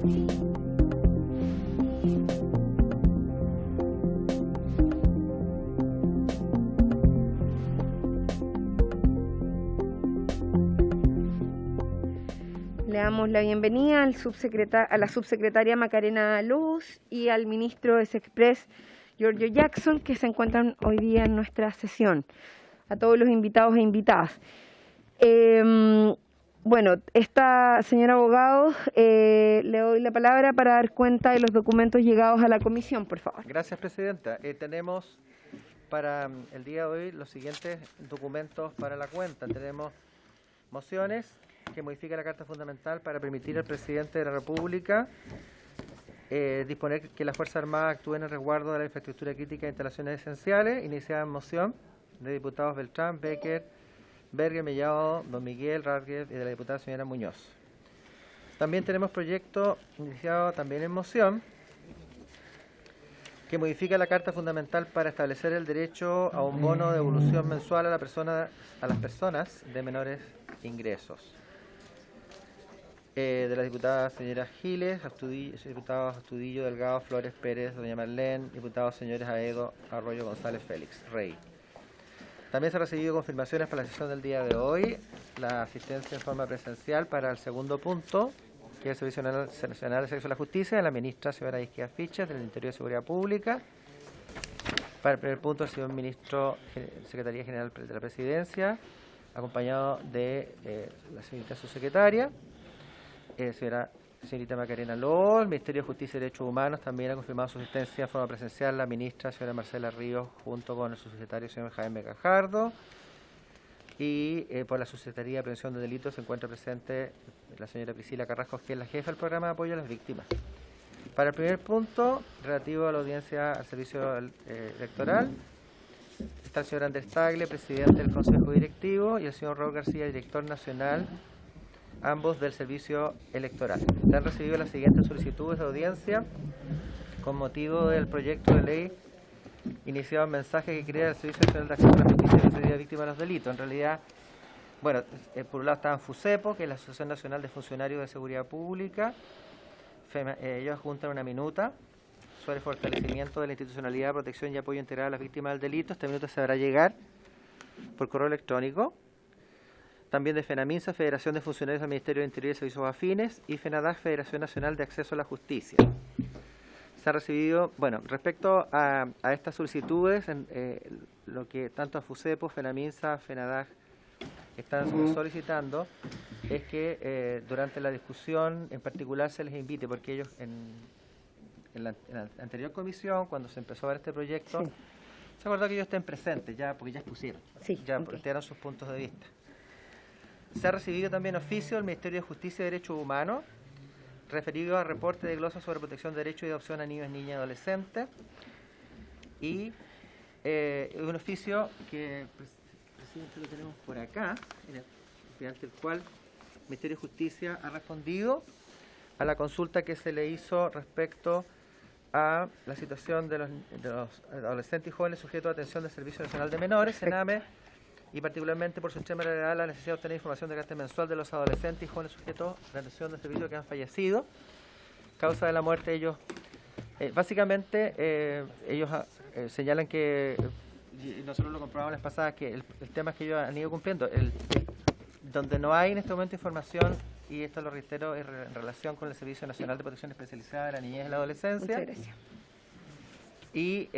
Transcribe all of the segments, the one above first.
Le damos la bienvenida a la subsecretaria Macarena Luz y al ministro de Sexpress, Giorgio Jackson, que se encuentran hoy día en nuestra sesión. A todos los invitados e invitadas. Bueno, señor abogado, le doy la palabra para dar cuenta de los documentos llegados a la comisión, por favor. Gracias, presidenta. Tenemos para el día de hoy los siguientes documentos para la cuenta. Tenemos mociones que modifican la Carta Fundamental para permitir al presidente de la República disponer que las Fuerzas Armadas actúen en resguardo de la infraestructura crítica e instalaciones esenciales. Iniciada en moción de diputados Beltrán, Becker, Berger, Mellado, Don Miguel, Radcliffe y de la diputada señora Muñoz. También tenemos proyecto iniciado también en moción que modifica la Carta Fundamental para establecer el derecho a un bono de devolución mensual a las personas de menores ingresos. De las diputadas señoras Giles, diputados Astudillo, Delgado, Flores, Pérez, doña Marlene, diputados señores Aedo, Arroyo, González, Félix, Rey. También se han recibido confirmaciones para la sesión del día de hoy, la asistencia en forma presencial para el segundo punto, que es el Servicio Nacional de Acceso a la Justicia, de la ministra señora Isquia Fiches, del Interior y Seguridad Pública. Para el primer punto, el señor ministro, Secretaría General de la Presidencia, acompañado de la señorita subsecretaria, señorita Macarena Lol. El Ministerio de Justicia y Derechos Humanos también ha confirmado su asistencia en forma presencial la ministra, señora Marcela Ríos, junto con el subsecretario, señor Jaime Gajardo. Y por la Subsecretaría de Prevención de Delitos se encuentra presente la señora Priscila Carrasco, que es la jefa del programa de apoyo a las víctimas. Para el primer punto, relativo a la audiencia al servicio electoral, está el señor Andrés Tagle, presidente del Consejo Directivo, y el señor Raúl García, director nacional, ambos del servicio electoral. Se han recibido las siguientes solicitudes de audiencia con motivo del proyecto de ley iniciado en mensaje que crea el Servicio Nacional de Acceso a la Justicia y Defensoría de Víctimas de los Delitos. En realidad, bueno, por un lado estaban FUSEPO, que es la Asociación Nacional de Funcionarios de Seguridad Pública. Ellos juntan una minuta sobre el fortalecimiento de la institucionalidad, protección y apoyo integral a las víctimas del delito. Esta minuta se hará llegar por correo electrónico. También de FENAMINSA, Federación de Funcionarios del Ministerio de Interior y Servicios Afines, y FENADAC, Federación Nacional de Acceso a la Justicia. Se ha recibido, bueno, respecto a estas solicitudes, lo que tanto a FUSEPO, FENAMINSA, FENADAC están solicitando es que durante la discusión en particular se les invite, porque ellos en la anterior comisión, cuando se empezó a ver este proyecto, sí, se acordó que ellos estén presentes, ya porque ya expusieron, sí, ya plantearon sus puntos de vista. Se ha recibido también oficio del Ministerio de Justicia y Derechos Humanos referido a reporte de glosa sobre protección de derechos y adopción a niños, niñas y adolescentes, y un oficio que, presidente, lo tenemos por acá, mediante el cual el Ministerio de Justicia ha respondido a la consulta que se le hizo respecto a la situación de los adolescentes y jóvenes sujetos a atención del Servicio Nacional de Menores, SENAME, y particularmente por su extrema gravedad la necesidad de obtener información de carácter mensual de los adolescentes y jóvenes sujetos a atención del servicio que han fallecido. Causa de la muerte, ellos, básicamente, ellos señalan que, y nosotros lo comprobamos las pasadas, que el tema es que ellos han ido cumpliendo. Donde no hay en este momento información, y esto lo reitero, es en relación con el Servicio Nacional de Protección Especializada de la Niñez y la Adolescencia. Muchas gracias. Y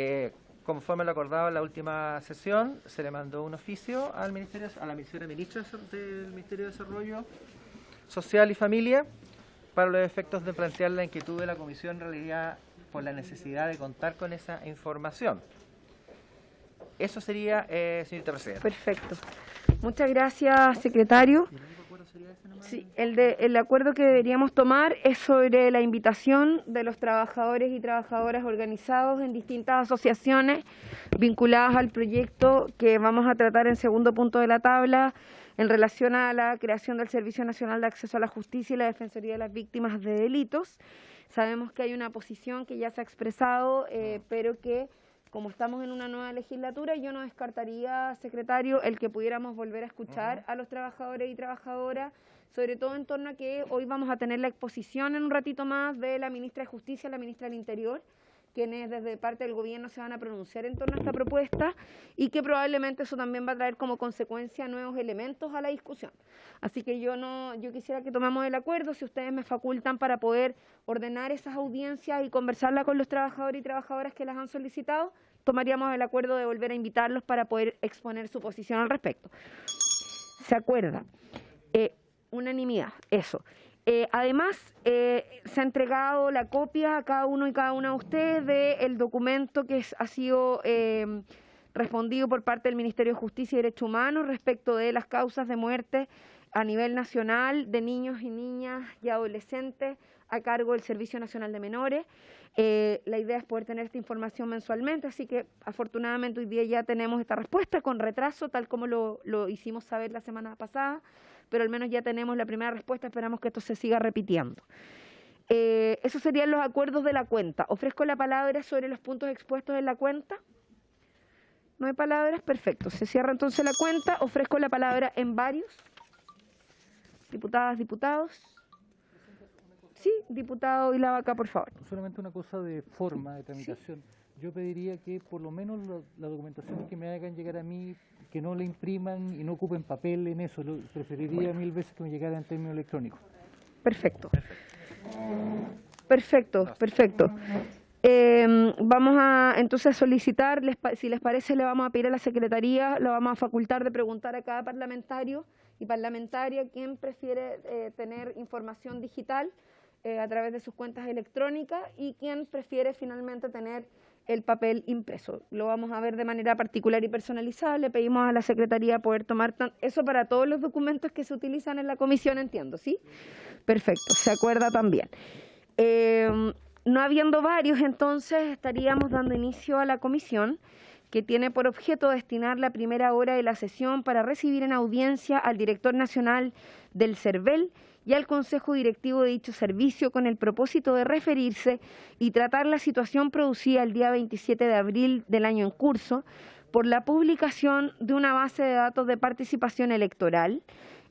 conforme lo acordado en la última sesión, se le mandó un oficio al ministerio, a la ministra del Ministerio de Desarrollo Social y Familia, para los efectos de plantear la inquietud de la Comisión en realidad por la necesidad de contar con esa información. Eso sería, señorita presidenta. Perfecto. Muchas gracias, secretario. Sí, el acuerdo que deberíamos tomar es sobre la invitación de los trabajadores y trabajadoras organizados en distintas asociaciones vinculadas al proyecto que vamos a tratar en segundo punto de la tabla en relación a la creación del Servicio Nacional de Acceso a la Justicia y la Defensoría de las Víctimas de Delitos. Sabemos que hay una posición que ya se ha expresado, pero que como estamos en una nueva legislatura, yo no descartaría, secretario, el que pudiéramos volver a escuchar a los trabajadores y trabajadoras sobre todo en torno a que hoy vamos a tener la exposición en un ratito más de la ministra de Justicia, la ministra del Interior, quienes desde parte del gobierno se van a pronunciar en torno a esta propuesta y que probablemente eso también va a traer como consecuencia nuevos elementos a la discusión. Así que yo quisiera que tomemos el acuerdo, si ustedes me facultan para poder ordenar esas audiencias y conversarla con los trabajadores y trabajadoras que las han solicitado, tomaríamos el acuerdo de volver a invitarlos para poder exponer su posición al respecto. ¿Se acuerda? Unanimidad, eso. Además, se ha entregado la copia a cada uno y cada una de ustedes del documento que ha sido respondido por parte del Ministerio de Justicia y Derechos Humanos respecto de las causas de muerte a nivel nacional de niños y niñas y adolescentes a cargo del Servicio Nacional de Menores. La idea es poder tener esta información mensualmente, así que afortunadamente hoy día ya tenemos esta respuesta con retraso, tal como lo hicimos saber la semana pasada, pero al menos ya tenemos la primera respuesta, esperamos que esto se siga repitiendo. Esos serían los acuerdos de la cuenta. Ofrezco la palabra sobre los puntos expuestos en la cuenta. ¿No hay palabras? Perfecto. Se cierra entonces la cuenta. Ofrezco la palabra en varios. Diputadas, diputados. Sí, diputado Ilavaca, por favor. Solamente una cosa de forma de tramitación. ¿Sí? Yo pediría que por lo menos la documentación que me hagan llegar a mí, que no la impriman y no ocupen papel en eso. Preferiría 1000 veces que me llegara en términos electrónicos. Perfecto. Perfecto. Vamos a entonces solicitar, si les parece, le vamos a pedir a la Secretaría, lo vamos a facultar de preguntar a cada parlamentario y parlamentaria quién prefiere tener información digital a través de sus cuentas electrónicas y quién prefiere finalmente tener el papel impreso. Lo vamos a ver de manera particular y personalizada. Le pedimos a la Secretaría poder tomar eso para todos los documentos que se utilizan en la comisión, entiendo, ¿sí? Perfecto, se acuerda también. No habiendo varios, entonces estaríamos dando inicio a la comisión, que tiene por objeto destinar la primera hora de la sesión para recibir en audiencia al director nacional del CERVEL y al Consejo Directivo de dicho servicio con el propósito de referirse y tratar la situación producida el día 27 de abril del año en curso por la publicación de una base de datos de participación electoral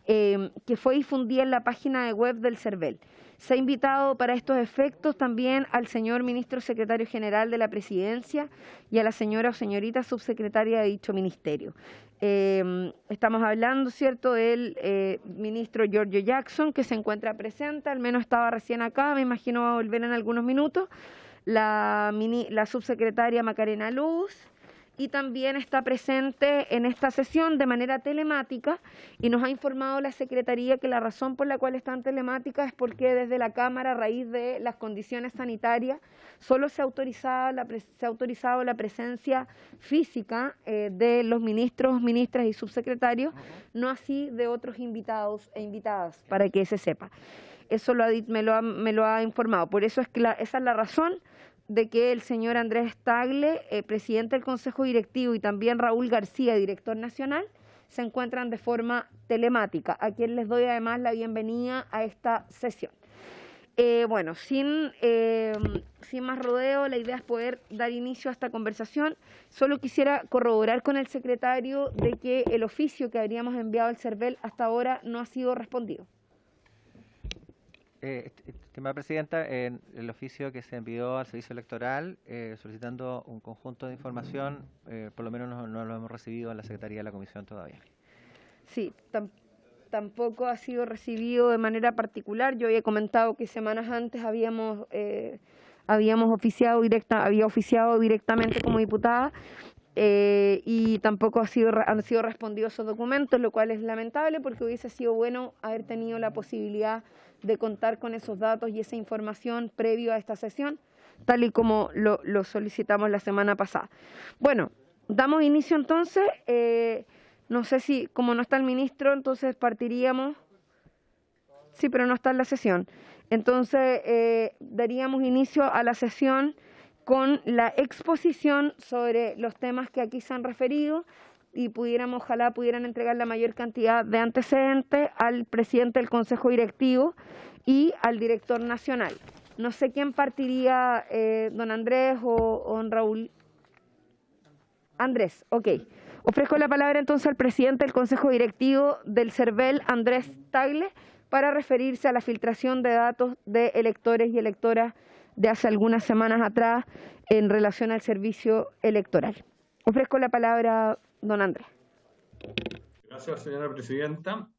que fue difundida en la página web del CERVEL. Se ha invitado para estos efectos también al señor ministro secretario general de la Presidencia y a la señora o señorita subsecretaria de dicho ministerio. Estamos hablando, ¿cierto?, del ministro Giorgio Jackson, que se encuentra presente, al menos estaba recién acá, me imagino va a volver en algunos minutos, la subsecretaria Macarena Luz, y también está presente en esta sesión de manera telemática y nos ha informado la Secretaría que la razón por la cual están telemáticas es porque desde la Cámara, a raíz de las condiciones sanitarias, solo se ha autorizado la presencia física de los ministros, ministras y subsecretarios, no así de otros invitados e invitadas, para que se sepa. Eso me lo ha informado, por eso es que esa es la razón de que el señor Andrés Tagle, presidente del Consejo Directivo, y también Raúl García, director nacional, se encuentran de forma telemática, a quien les doy además la bienvenida a esta sesión. Bueno, sin más rodeo, la idea es poder dar inicio a esta conversación. Solo quisiera corroborar con el secretario de que el oficio que habríamos enviado al CERVEL hasta ahora no ha sido respondido. Estimada Presidenta, en el oficio que se envió al Servicio Electoral solicitando un conjunto de información, por lo menos no lo hemos recibido en la Secretaría de la Comisión todavía. Sí, tampoco ha sido recibido de manera particular. Yo había comentado que semanas antes había oficiado directamente como diputada y tampoco han sido respondidos esos documentos, lo cual es lamentable porque hubiese sido bueno haber tenido la posibilidad de contar con esos datos y esa información previo a esta sesión, tal y como lo solicitamos la semana pasada. Bueno, damos inicio entonces. No sé si, como no está el ministro, entonces partiríamos. Sí, pero no está en la sesión. Entonces, daríamos inicio a la sesión con la exposición sobre los temas que aquí se han referido y ojalá pudieran entregar la mayor cantidad de antecedentes al presidente del Consejo Directivo y al director nacional. No sé quién partiría, don Andrés o don Raúl. Andrés, ok. Ofrezco la palabra entonces al presidente del Consejo Directivo del CERVEL, Andrés Tagle, para referirse a la filtración de datos de electores y electoras de hace algunas semanas atrás en relación al servicio electoral. Ofrezco la palabra, don Andrés. Gracias, señora presidenta.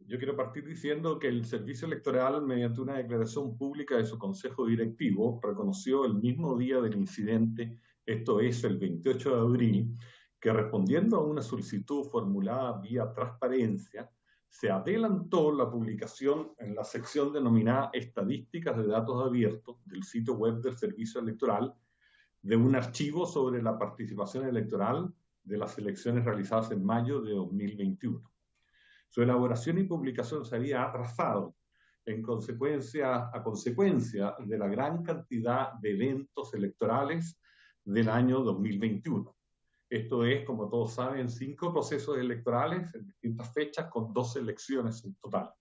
Yo quiero partir diciendo que el Servicio Electoral, mediante una declaración pública de su Consejo Directivo, reconoció el mismo día del incidente, esto es el 28 de abril, que respondiendo a una solicitud formulada vía transparencia, se adelantó la publicación en la sección denominada Estadísticas de Datos Abiertos del sitio web del Servicio Electoral de un archivo sobre la participación electoral de las elecciones realizadas en mayo de 2021. Su elaboración y publicación se había atrasado a consecuencia de la gran cantidad de eventos electorales del año 2021. Esto es, como todos saben, 5 procesos electorales en distintas fechas con 2 elecciones en total.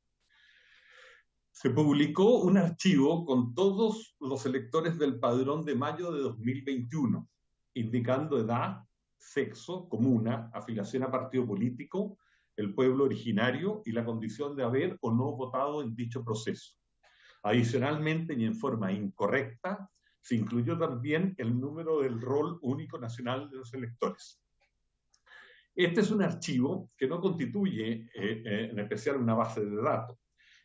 Se publicó un archivo con todos los electores del padrón de mayo de 2021, indicando edad, sexo, comuna, afiliación a partido político, el pueblo originario y la condición de haber o no votado en dicho proceso. Adicionalmente, y en forma incorrecta, se incluyó también el número del rol único nacional de los electores. Este es un archivo que no constituye en especial una base de datos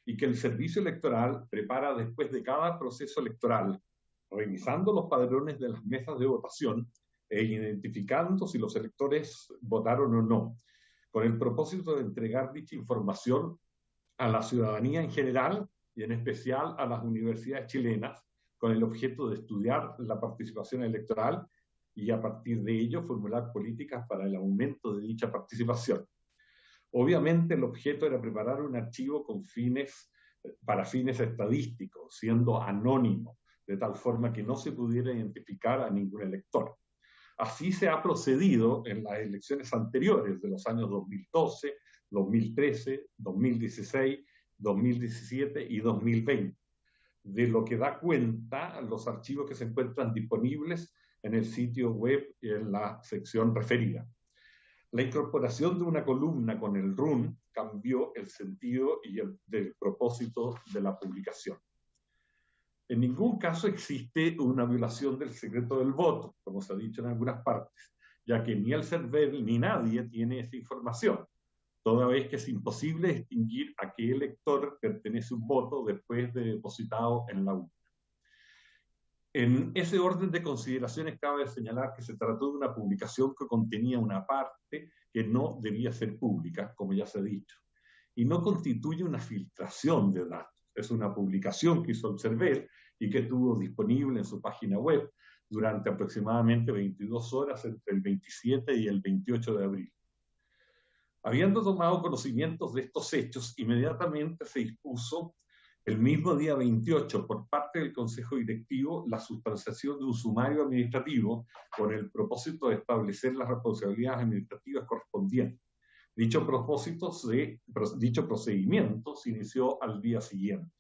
y que el Servicio Electoral prepara después de cada proceso electoral, revisando los padrones de las mesas de votación e identificando si los electores votaron o no, con el propósito de entregar dicha información a la ciudadanía en general y en especial a las universidades chilenas, con el objeto de estudiar la participación electoral y a partir de ello formular políticas para el aumento de dicha participación. Obviamente el objeto era preparar un archivo para fines estadísticos, siendo anónimo, de tal forma que no se pudiera identificar a ningún elector. Así se ha procedido en las elecciones anteriores de los años 2012, 2013, 2016, 2017 y 2020, de lo que da cuenta los archivos que se encuentran disponibles en el sitio web y en la sección referida. La incorporación de una columna con el RUN cambió el sentido y del propósito de la publicación. En ningún caso existe una violación del secreto del voto, como se ha dicho en algunas partes, ya que ni el CERVEL ni nadie tiene esa información, toda vez que es imposible distinguir a qué elector pertenece un voto después de depositado en la urna. En ese orden de consideraciones cabe señalar que se trató de una publicación que contenía una parte que no debía ser pública, como ya se ha dicho, y no constituye una filtración de datos. Es una publicación que hizo el CERVEL y que tuvo disponible en su página web durante aproximadamente 22 horas entre el 27 y el 28 de abril. Habiendo tomado conocimientos de estos hechos, inmediatamente se dispuso el mismo día 28 por parte del Consejo Directivo la sustanciación de un sumario administrativo con el propósito de establecer las responsabilidades administrativas correspondientes. Dicho procedimiento se inició al día siguiente.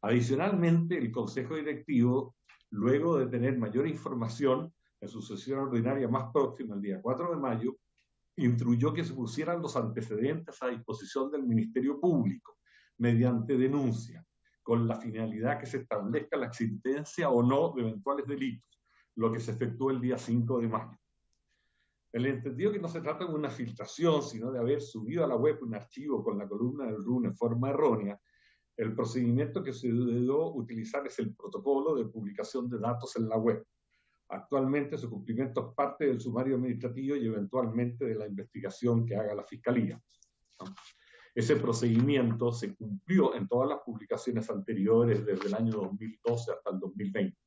Adicionalmente, el Consejo Directivo, luego de tener mayor información en su sesión ordinaria más próxima, el día 4 de mayo, instruyó que se pusieran los antecedentes a disposición del Ministerio Público mediante denuncia, con la finalidad que se establezca la existencia o no de eventuales delitos, lo que se efectuó el día 5 de mayo. El entendido que no se trata de una filtración, sino de haber subido a la web un archivo con la columna del RUN en forma errónea, el procedimiento que se debió utilizar es el protocolo de publicación de datos en la web. Actualmente su cumplimiento es parte del sumario administrativo y eventualmente de la investigación que haga la Fiscalía. Ese procedimiento se cumplió en todas las publicaciones anteriores desde el año 2012 hasta el 2020.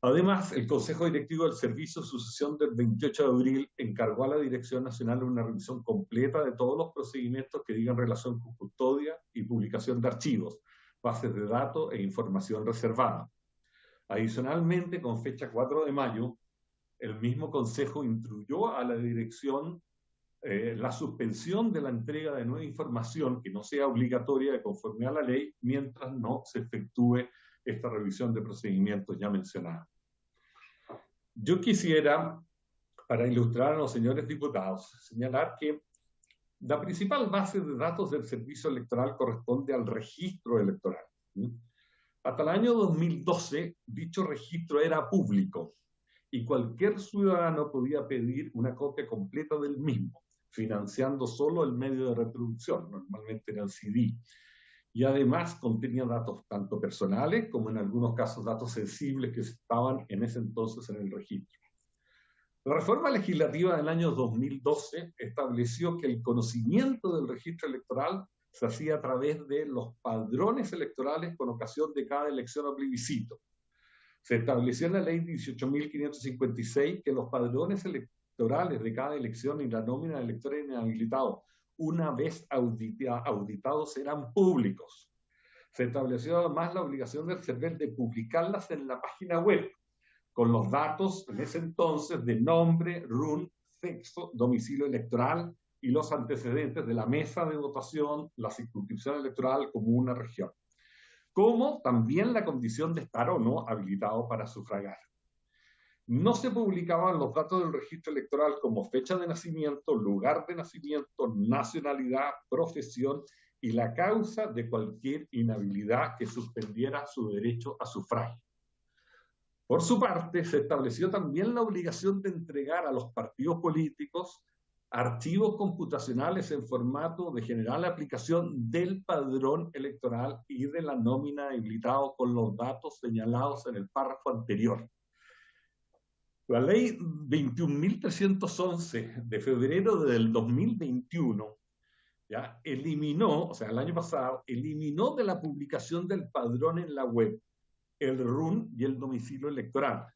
Además, el Consejo Directivo del Servicio de Sucesión del 28 de abril encargó a la Dirección Nacional una revisión completa de todos los procedimientos que digan relación con custodia y publicación de archivos, bases de datos e información reservada. Adicionalmente, con fecha 4 de mayo, el mismo Consejo instruyó a la Dirección la suspensión de la entrega de nueva información que no sea obligatoria de conformidad a la ley mientras no se efectúe esta revisión de procedimientos ya mencionada. Yo quisiera, para ilustrar a los señores diputados, señalar que La principal base de datos del servicio electoral corresponde al registro electoral. Hasta el año 2012, dicho registro era público y cualquier ciudadano podía pedir una copia completa del mismo, financiando solo el medio de reproducción, normalmente era el CD. Y además contenía datos tanto personales como en algunos casos datos sensibles que estaban en ese entonces en el registro. La reforma legislativa del año 2012 estableció que el conocimiento del registro electoral se hacía a través de los padrones electorales con ocasión de cada elección o plebiscito. Se estableció en la ley 18.556 que los padrones electorales de cada elección y la nómina de electores inhabilitados, una vez auditados, eran públicos. Se estableció además la obligación del CERVEL de publicarlas en la página web, con los datos en ese entonces de nombre, RUN, sexo, domicilio electoral y los antecedentes de la mesa de votación, la circunscripción electoral, comuna, región, como también la condición de estar o no habilitado para sufragar. No se publicaban los datos del registro electoral como fecha de nacimiento, lugar de nacimiento, nacionalidad, profesión y la causa de cualquier inhabilidad que suspendiera su derecho a sufragio. Por su parte, se estableció también la obligación de entregar a los partidos políticos archivos computacionales en formato de general aplicación del padrón electoral y de la nómina habilitado con los datos señalados en el párrafo anterior. La ley 21.311 de febrero del 2021 ya eliminó, o sea, el año pasado, eliminó de la publicación del padrón en la web el RUN y el domicilio electoral,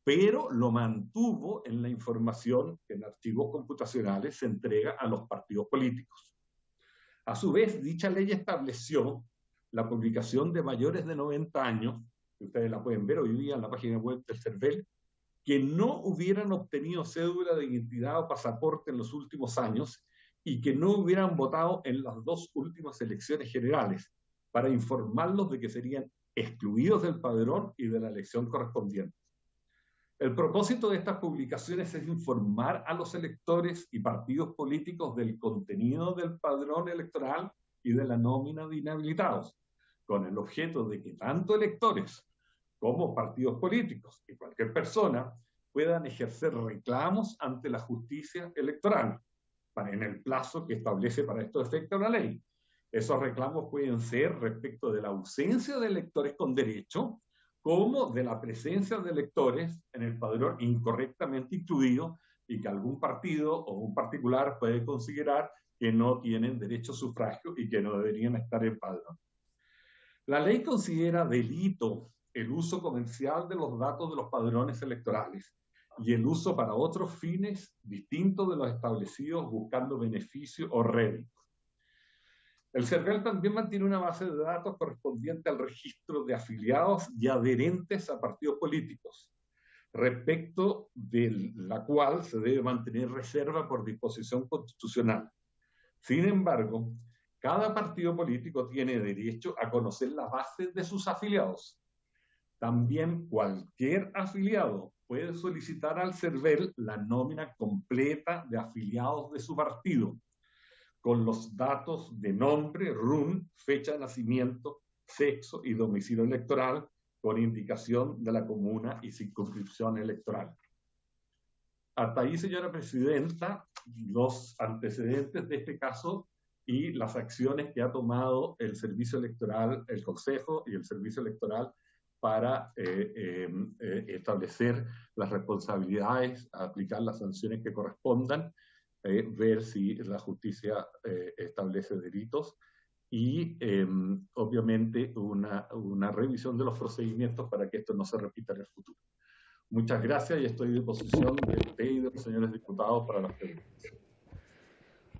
pero lo mantuvo en la información que en archivos computacionales se entrega a los partidos políticos. A su vez, dicha ley estableció la publicación de mayores de 90 años, que ustedes la pueden ver hoy día en la página web del CERVEL, que no hubieran obtenido cédula de identidad o pasaporte en los últimos años y que no hubieran votado en las dos últimas elecciones generales, para informarlos de que serían excluidos del padrón y de la elección correspondiente. El propósito de estas publicaciones es informar a los electores y partidos políticos del contenido del padrón electoral y de la nómina de inhabilitados, con el objeto de que tanto electores como partidos políticos y cualquier persona puedan ejercer reclamos ante la justicia electoral en el plazo que establece para estos efectos la ley. Esos reclamos pueden ser respecto de la ausencia de electores con derecho, como de la presencia de electores en el padrón incorrectamente incluido y que algún partido o un particular puede considerar que no tienen derecho a sufragio y que no deberían estar en padrón. La ley considera delito el uso comercial de los datos de los padrones electorales y el uso para otros fines distintos de los establecidos buscando beneficio o rédito. El CERVEL también mantiene una base de datos correspondiente al registro de afiliados y adherentes a partidos políticos, respecto de la cual se debe mantener reserva por disposición constitucional. Sin embargo, cada partido político tiene derecho a conocer las bases de sus afiliados. También cualquier afiliado puede solicitar al CERVEL la nómina completa de afiliados de su partido, con los datos de nombre, RUN, fecha de nacimiento, sexo y domicilio electoral, con indicación de la comuna y circunscripción electoral. Hasta ahí, señora presidenta, los antecedentes de este caso y las acciones que ha tomado el Servicio Electoral, el Consejo y el Servicio Electoral para establecer las responsabilidades, aplicar las sanciones que correspondan, ver si la justicia establece delitos y obviamente una revisión de los procedimientos para que esto no se repita en el futuro. Muchas gracias y estoy a disposición de usted y de los señores diputados para las preguntas.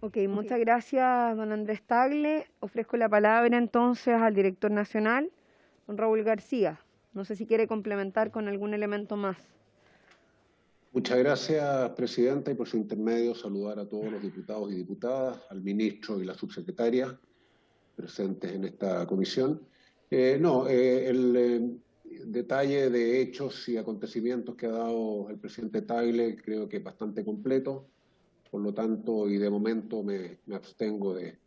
Ok, muchas gracias, don Andrés Tagle. Ofrezco la palabra entonces al director nacional, don Raúl García. No sé si quiere complementar con algún elemento más. Muchas gracias, presidenta, y por su intermedio saludar a todos los diputados y diputadas, al ministro y la subsecretaria presentes en esta comisión. El detalle de hechos y acontecimientos que ha dado el presidente Tagle creo que es bastante completo. Por lo tanto, y de momento me abstengo de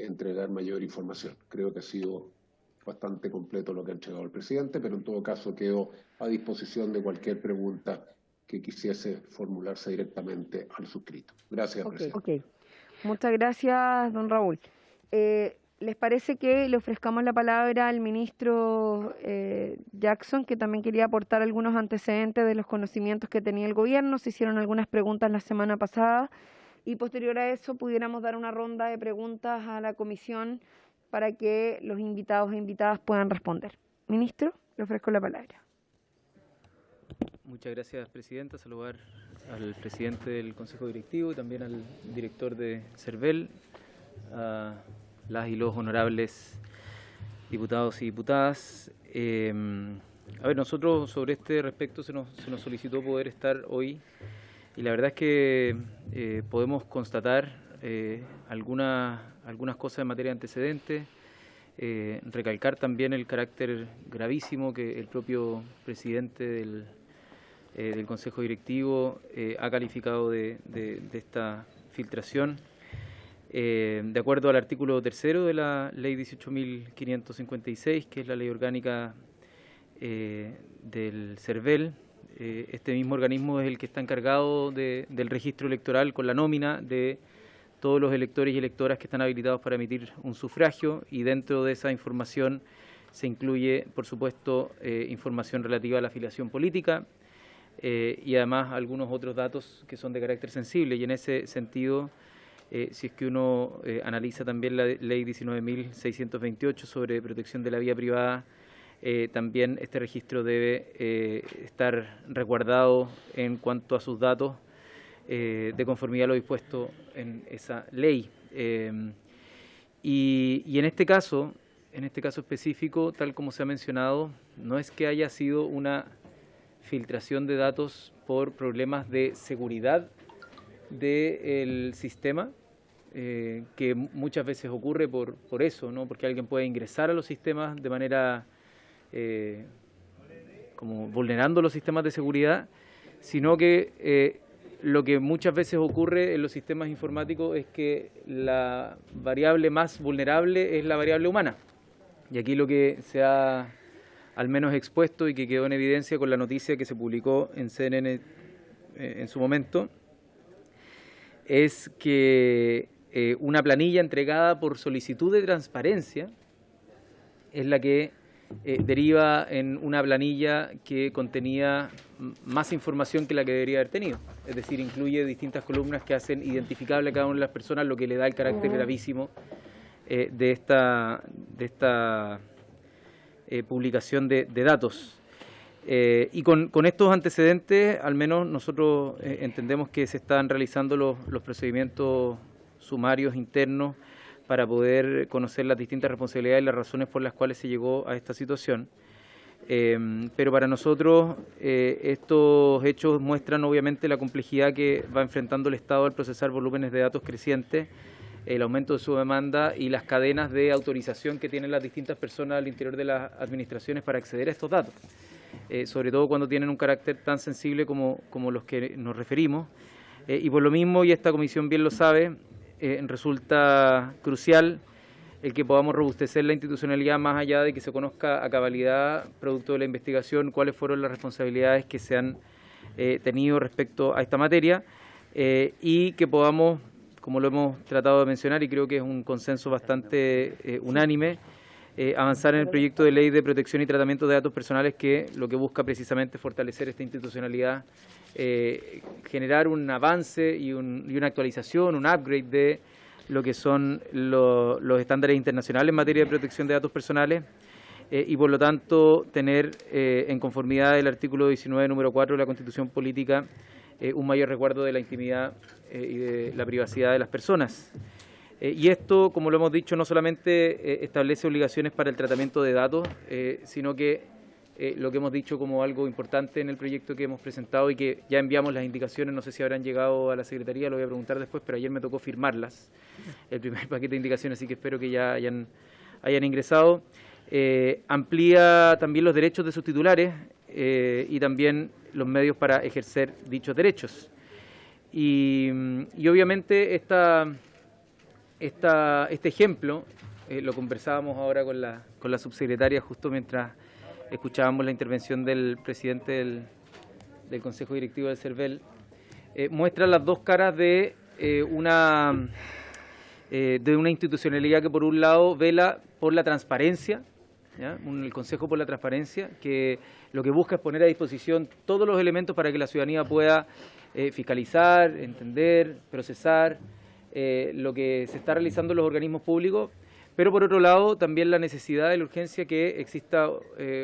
entregar mayor información. Creo que ha sido bastante completo lo que ha entregado el presidente, pero en todo caso quedo a disposición de cualquier pregunta que quisiese formularse directamente al suscrito. Gracias, presidente. Ok. Muchas gracias, don Raúl. ¿Les parece que le ofrezcamos la palabra al ministro Jackson, que también quería aportar algunos antecedentes de los conocimientos que tenía el gobierno? Se hicieron algunas preguntas la semana pasada y posterior a eso pudiéramos dar una ronda de preguntas a la comisión para que los invitados e invitadas puedan responder. Ministro, le ofrezco la palabra. Muchas gracias, presidenta. Saludar al presidente del Consejo Directivo y también al director de CERVEL, a las y los honorables diputados y diputadas. Nosotros sobre este respecto se nos solicitó poder estar hoy y la verdad es que podemos constatar algunas cosas en materia de antecedentes, recalcar también el carácter gravísimo que el propio presidente del Consejo Directivo ha calificado de esta filtración. De acuerdo al artículo 3º de la Ley 18.556, que es la ley orgánica del CERVEL, este mismo organismo es el que está encargado del registro electoral con la nómina de todos los electores y electoras que están habilitados para emitir un sufragio, y dentro de esa información se incluye, por supuesto, información relativa a la afiliación política y además algunos otros datos que son de carácter sensible, y en ese sentido, si es que uno analiza también la ley 19.628 sobre protección de la vida privada, también este registro debe estar resguardado en cuanto a sus datos de conformidad a lo dispuesto en esa ley. Y en este caso específico, tal como se ha mencionado, no es que haya sido una filtración de datos por problemas de seguridad del sistema, que muchas veces ocurre por eso, ¿no? Porque alguien puede ingresar a los sistemas de manera como vulnerando los sistemas de seguridad, sino que lo que muchas veces ocurre en los sistemas informáticos es que la variable más vulnerable es la variable humana. Y aquí lo que se ha al menos expuesto y que quedó en evidencia con la noticia que se publicó en CNN en su momento, es que una planilla entregada por solicitud de transparencia es la que deriva en una planilla que contenía más información que la que debería haber tenido. Es decir, incluye distintas columnas que hacen identificable a cada una de las personas, lo que le da el carácter gravísimo de esta publicación de datos. Y con estos antecedentes, al menos nosotros entendemos que se están realizando los procedimientos sumarios internos para poder conocer las distintas responsabilidades y las razones por las cuales se llegó a esta situación. Pero para nosotros estos hechos muestran obviamente la complejidad que va enfrentando el Estado al procesar volúmenes de datos crecientes, el aumento de su demanda y las cadenas de autorización que tienen las distintas personas al interior de las administraciones para acceder a estos datos, sobre todo cuando tienen un carácter tan sensible como los que nos referimos. Y por lo mismo, y esta comisión bien lo sabe, resulta crucial el que podamos robustecer la institucionalidad más allá de que se conozca a cabalidad, producto de la investigación, cuáles fueron las responsabilidades que se han tenido respecto a esta materia, y que podamos, como lo hemos tratado de mencionar, y creo que es un consenso bastante unánime, avanzar en el proyecto de ley de protección y tratamiento de datos personales, que lo que busca precisamente es fortalecer esta institucionalidad, generar un avance y una actualización, un upgrade de lo que son los estándares internacionales en materia de protección de datos personales, y por lo tanto tener en conformidad el artículo 19, número 4 de la Constitución Política, un mayor resguardo de la intimidad y de la privacidad de las personas. Y esto, como lo hemos dicho, no solamente establece obligaciones para el tratamiento de datos, sino que lo que hemos dicho como algo importante en el proyecto que hemos presentado y que ya enviamos las indicaciones, no sé si habrán llegado a la Secretaría, lo voy a preguntar después, pero ayer me tocó firmarlas, el primer paquete de indicaciones, así que espero que ya hayan ingresado. Amplía también los derechos de sus titulares y también los medios para ejercer dichos derechos. Y obviamente este ejemplo, lo conversábamos ahora con la subsecretaria justo mientras escuchábamos la intervención del presidente del Consejo Directivo del CERVEL, muestra las dos caras de una institucionalidad que por un lado vela por la transparencia, ¿ya? El Consejo por la Transparencia, que lo que busca es poner a disposición todos los elementos para que la ciudadanía pueda fiscalizar, entender, procesar lo que se está realizando en los organismos públicos, pero por otro lado también la necesidad y la urgencia que exista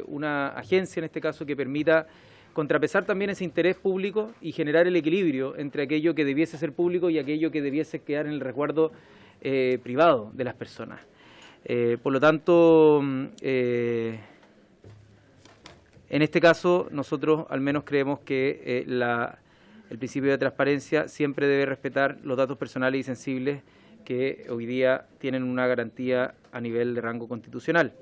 una agencia, en este caso, que permita contrapesar también ese interés público y generar el equilibrio entre aquello que debiese ser público y aquello que debiese quedar en el resguardo privado de las personas. Por lo tanto, en este caso nosotros al menos creemos que el principio de transparencia siempre debe respetar los datos personales y sensibles que hoy día tienen una garantía a nivel de rango constitucional.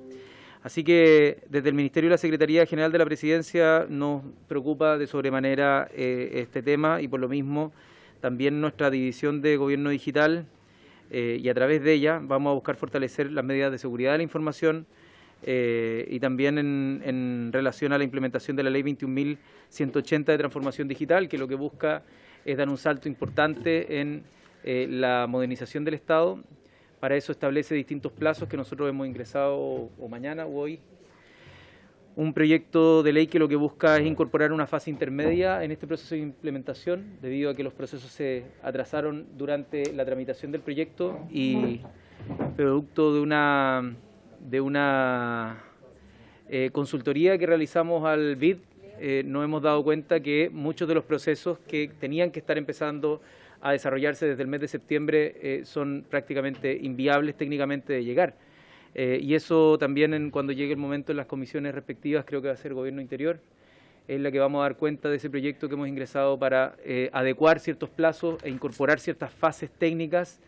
Así que desde el Ministerio y la Secretaría General de la Presidencia nos preocupa de sobremanera este tema, y por lo mismo también nuestra división de Gobierno Digital, y a través de ella vamos a buscar fortalecer las medidas de seguridad de la información y también en relación a la implementación de la Ley 21.180 de transformación digital, que lo que busca es dar un salto importante en la modernización del Estado. Para eso establece distintos plazos que nosotros hemos ingresado o mañana o hoy. Un proyecto de ley que lo que busca es incorporar una fase intermedia en este proceso de implementación, debido a que los procesos se atrasaron durante la tramitación del proyecto y producto de una consultoría que realizamos al BID, nos hemos dado cuenta que muchos de los procesos que tenían que estar empezando a desarrollarse desde el mes de septiembre son prácticamente inviables técnicamente de llegar. Y eso también cuando llegue el momento en las comisiones respectivas, creo que va a ser Gobierno Interior, es la que vamos a dar cuenta de ese proyecto que hemos ingresado para adecuar ciertos plazos e incorporar ciertas fases técnicas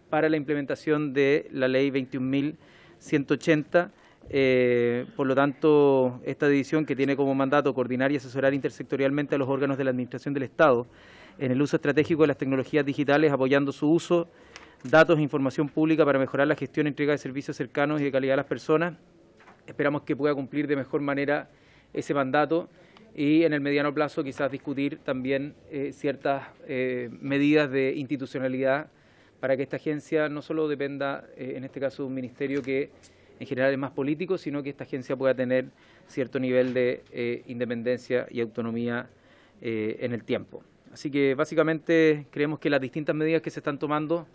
para la implementación de la Ley 21.180. Por lo tanto, esta división, que tiene como mandato coordinar y asesorar intersectorialmente a los órganos de la Administración del Estado en el uso estratégico de las tecnologías digitales, apoyando su uso, datos e información pública para mejorar la gestión y entrega de servicios cercanos y de calidad a las personas. Esperamos que pueda cumplir de mejor manera ese mandato y en el mediano plazo quizás discutir también ciertas medidas de institucionalidad para que esta agencia no solo dependa, en este caso, de un ministerio que en general es más político, sino que esta agencia pueda tener cierto nivel de independencia y autonomía en el tiempo. Así que básicamente creemos que las distintas medidas que se están tomando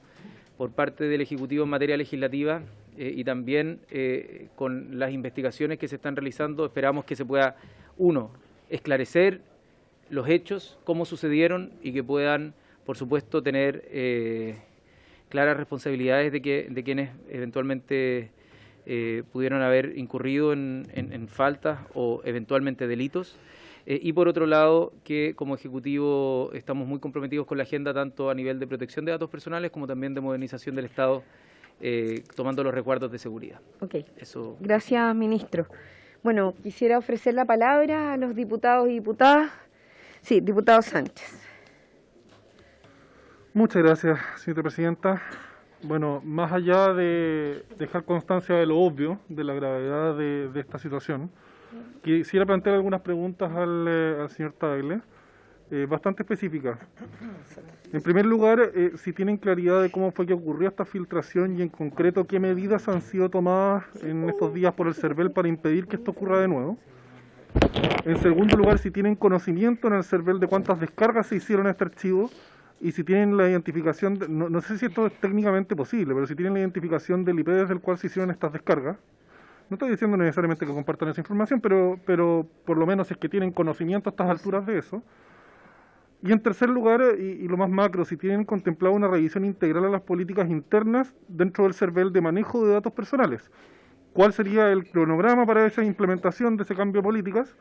por parte del Ejecutivo en materia legislativa y también con las investigaciones que se están realizando, esperamos que se pueda, uno, esclarecer los hechos, cómo sucedieron y que puedan, por supuesto, tener claras responsabilidades de quienes eventualmente pudieron haber incurrido en faltas o eventualmente delitos. Y por otro lado, que como Ejecutivo estamos muy comprometidos con la agenda tanto a nivel de protección de datos personales como también de modernización del Estado, tomando los resguardos de seguridad. Okay. Eso. Gracias, ministro. Bueno, quisiera ofrecer la palabra a los diputados y diputadas. Sí, diputado Sánchez. Muchas gracias, señora presidenta. Bueno, más allá de dejar constancia de lo obvio, de la gravedad de esta situación, quisiera plantear algunas preguntas al señor Tagle, bastante específicas. En primer lugar, si tienen claridad de cómo fue que ocurrió esta filtración y en concreto qué medidas han sido tomadas en estos días por el CERVEL para impedir que esto ocurra de nuevo. En segundo lugar, si tienen conocimiento en el CERVEL de cuántas descargas se hicieron a este archivo y si tienen la identificación, no sé si esto es técnicamente posible, pero si tienen la identificación del IP desde el cual se hicieron estas descargas. No estoy diciendo necesariamente que compartan esa información, pero por lo menos es que tienen conocimiento a estas alturas de eso. Y en tercer lugar, y lo más macro, si tienen contemplado una revisión integral a las políticas internas dentro del CERVEL de manejo de datos personales. ¿Cuál sería el cronograma para esa implementación de ese cambio de políticas?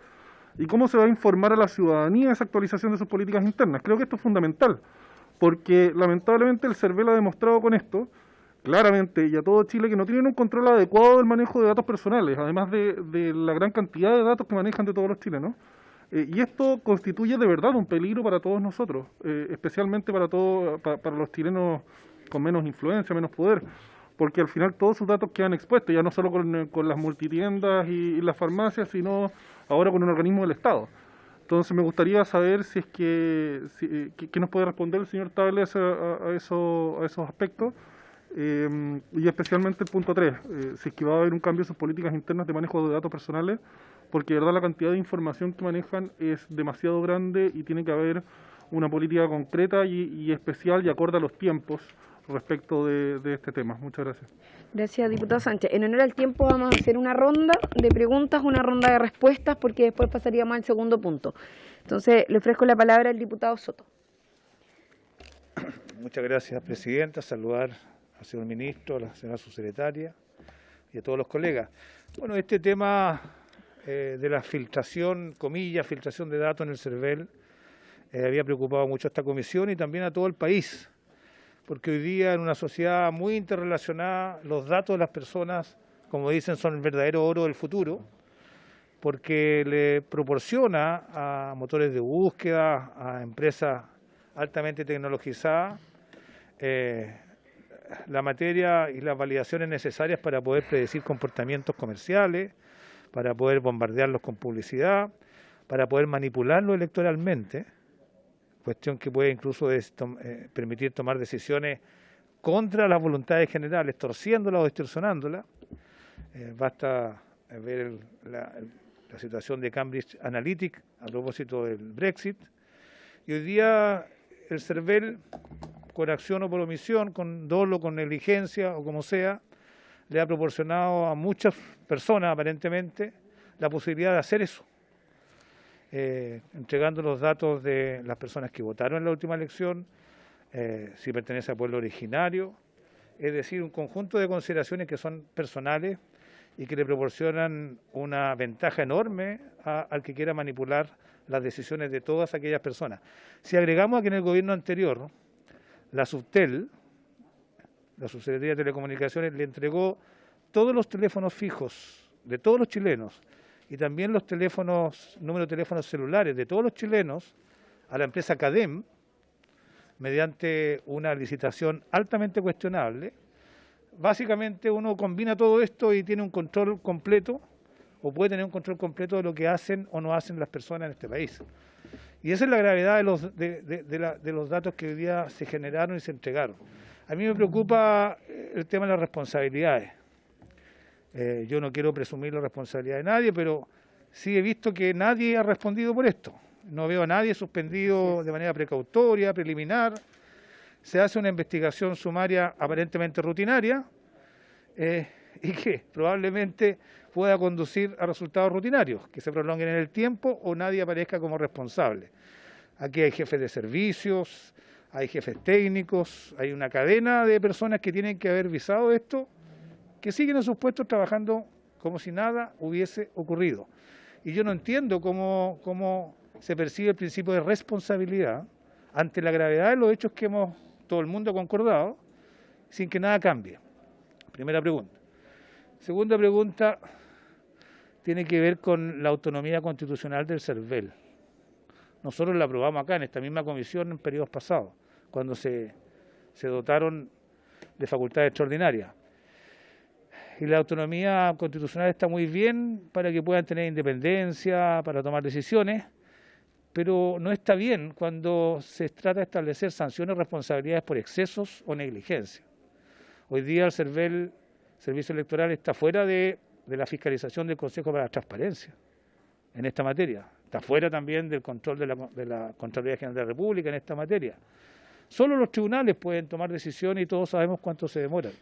¿Y cómo se va a informar a la ciudadanía de esa actualización de sus políticas internas? Creo que esto es fundamental, porque lamentablemente el CERVEL ha demostrado con esto claramente, y a todo Chile, que no tienen un control adecuado del manejo de datos personales, además de la gran cantidad de datos que manejan de todos los chilenos, Y esto constituye de verdad un peligro para todos nosotros, especialmente para los chilenos con menos influencia, menos poder, porque al final todos sus datos quedan expuestos, ya no solo con las multitiendas y las farmacias, sino ahora con un organismo del Estado. Entonces me gustaría saber si es qué nos puede responder el señor Tables a esos aspectos, y especialmente el punto 3, si es que va a haber un cambio en sus políticas internas de manejo de datos personales, porque de verdad la cantidad de información que manejan es demasiado grande y tiene que haber una política concreta y especial y acorde a los tiempos respecto de este tema. Muchas gracias. Gracias, diputado Sánchez. En honor al tiempo vamos a hacer una ronda de preguntas, una ronda de respuestas, porque después pasaríamos al segundo punto. Entonces, le ofrezco la palabra al diputado Soto. Muchas gracias, presidenta. Saludar al señor ministro, a la señora subsecretaria y a todos los colegas. Bueno, este tema de la filtración, comillas, filtración de datos en el CERVEL, había preocupado mucho a esta comisión y también a todo el país, porque hoy día en una sociedad muy interrelacionada, los datos de las personas, como dicen, son el verdadero oro del futuro, porque le proporciona a motores de búsqueda, a empresas altamente tecnologizadas, la materia y las validaciones necesarias para poder predecir comportamientos comerciales, para poder bombardearlos con publicidad, para poder manipularlos electoralmente, cuestión que puede incluso permitir tomar decisiones contra las voluntades generales, torciéndolas o distorsionándolas. Basta ver la situación de Cambridge Analytica a propósito del Brexit. Y hoy día el CERVEL, con acción o por omisión, con dolo, con negligencia o como sea, le ha proporcionado a muchas personas, aparentemente, la posibilidad de hacer eso, entregando los datos de las personas que votaron en la última elección, si pertenece al pueblo originario, es decir, un conjunto de consideraciones que son personales y que le proporcionan una ventaja enorme al que quiera manipular las decisiones de todas aquellas personas. Si agregamos a que en el gobierno anterior, la Subtel, la Subsecretaría de Telecomunicaciones, le entregó todos los teléfonos fijos de todos los chilenos y también los números de teléfonos celulares de todos los chilenos a la empresa Cadem, mediante una licitación altamente cuestionable. Básicamente uno combina todo esto y tiene un control completo, o puede tener un control completo de lo que hacen o no hacen las personas en este país. Y esa es la gravedad de los datos que hoy día se generaron y se entregaron. A mí me preocupa el tema de las responsabilidades. Yo no quiero presumir la responsabilidad de nadie, pero sí he visto que nadie ha respondido por esto. No veo a nadie suspendido de manera precautoria, preliminar. Se hace una investigación sumaria aparentemente rutinaria y que probablemente pueda conducir a resultados rutinarios, que se prolonguen en el tiempo o nadie aparezca como responsable. Aquí hay jefes de servicios, hay jefes técnicos, hay una cadena de personas que tienen que haber visado esto, que siguen en sus puestos trabajando como si nada hubiese ocurrido. Y yo no entiendo cómo se percibe el principio de responsabilidad ante la gravedad de los hechos que todo el mundo ha concordado, sin que nada cambie. Primera pregunta. Segunda pregunta tiene que ver con la autonomía constitucional del CERVEL. Nosotros la aprobamos acá en esta misma comisión en periodos pasados, cuando se dotaron de facultades extraordinarias. Y la autonomía constitucional está muy bien para que puedan tener independencia, para tomar decisiones, pero no está bien cuando se trata de establecer sanciones o responsabilidades por excesos o negligencia. Hoy día el CERVEL, Servicio Electoral, está fuera de la fiscalización del Consejo para la Transparencia en esta materia. Está fuera también del control de la Contraloría General de la República en esta materia. Solo los tribunales pueden tomar decisiones y todos sabemos cuánto se demoran.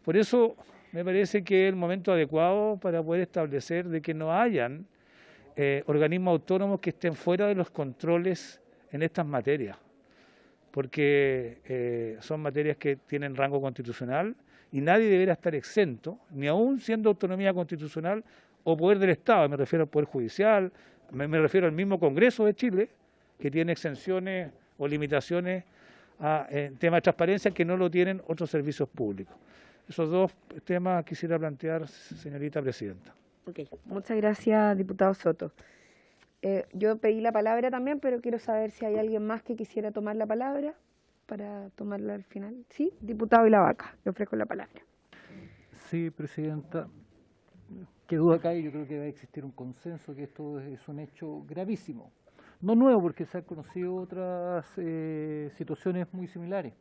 Por eso me parece que es el momento adecuado para poder establecer de que no hayan organismos autónomos que estén fuera de los controles en estas materias, porque son materias que tienen rango constitucional y nadie deberá estar exento, ni aún siendo autonomía constitucional o poder del Estado. Me refiero al Poder Judicial, me refiero al mismo Congreso de Chile, que tiene exenciones o limitaciones en temas de transparencia que no lo tienen otros servicios públicos. Esos dos temas quisiera plantear, señorita presidenta. Ok, muchas gracias, diputado Soto. Yo pedí la palabra también, pero quiero saber si hay alguien más que quisiera tomar la palabra para tomarla al final. Sí, diputado Vilavaca, le ofrezco la palabra. Sí, presidenta. Qué duda cabe, yo creo que va a existir un consenso que esto es un hecho gravísimo. No nuevo, porque se han conocido otras situaciones muy similares.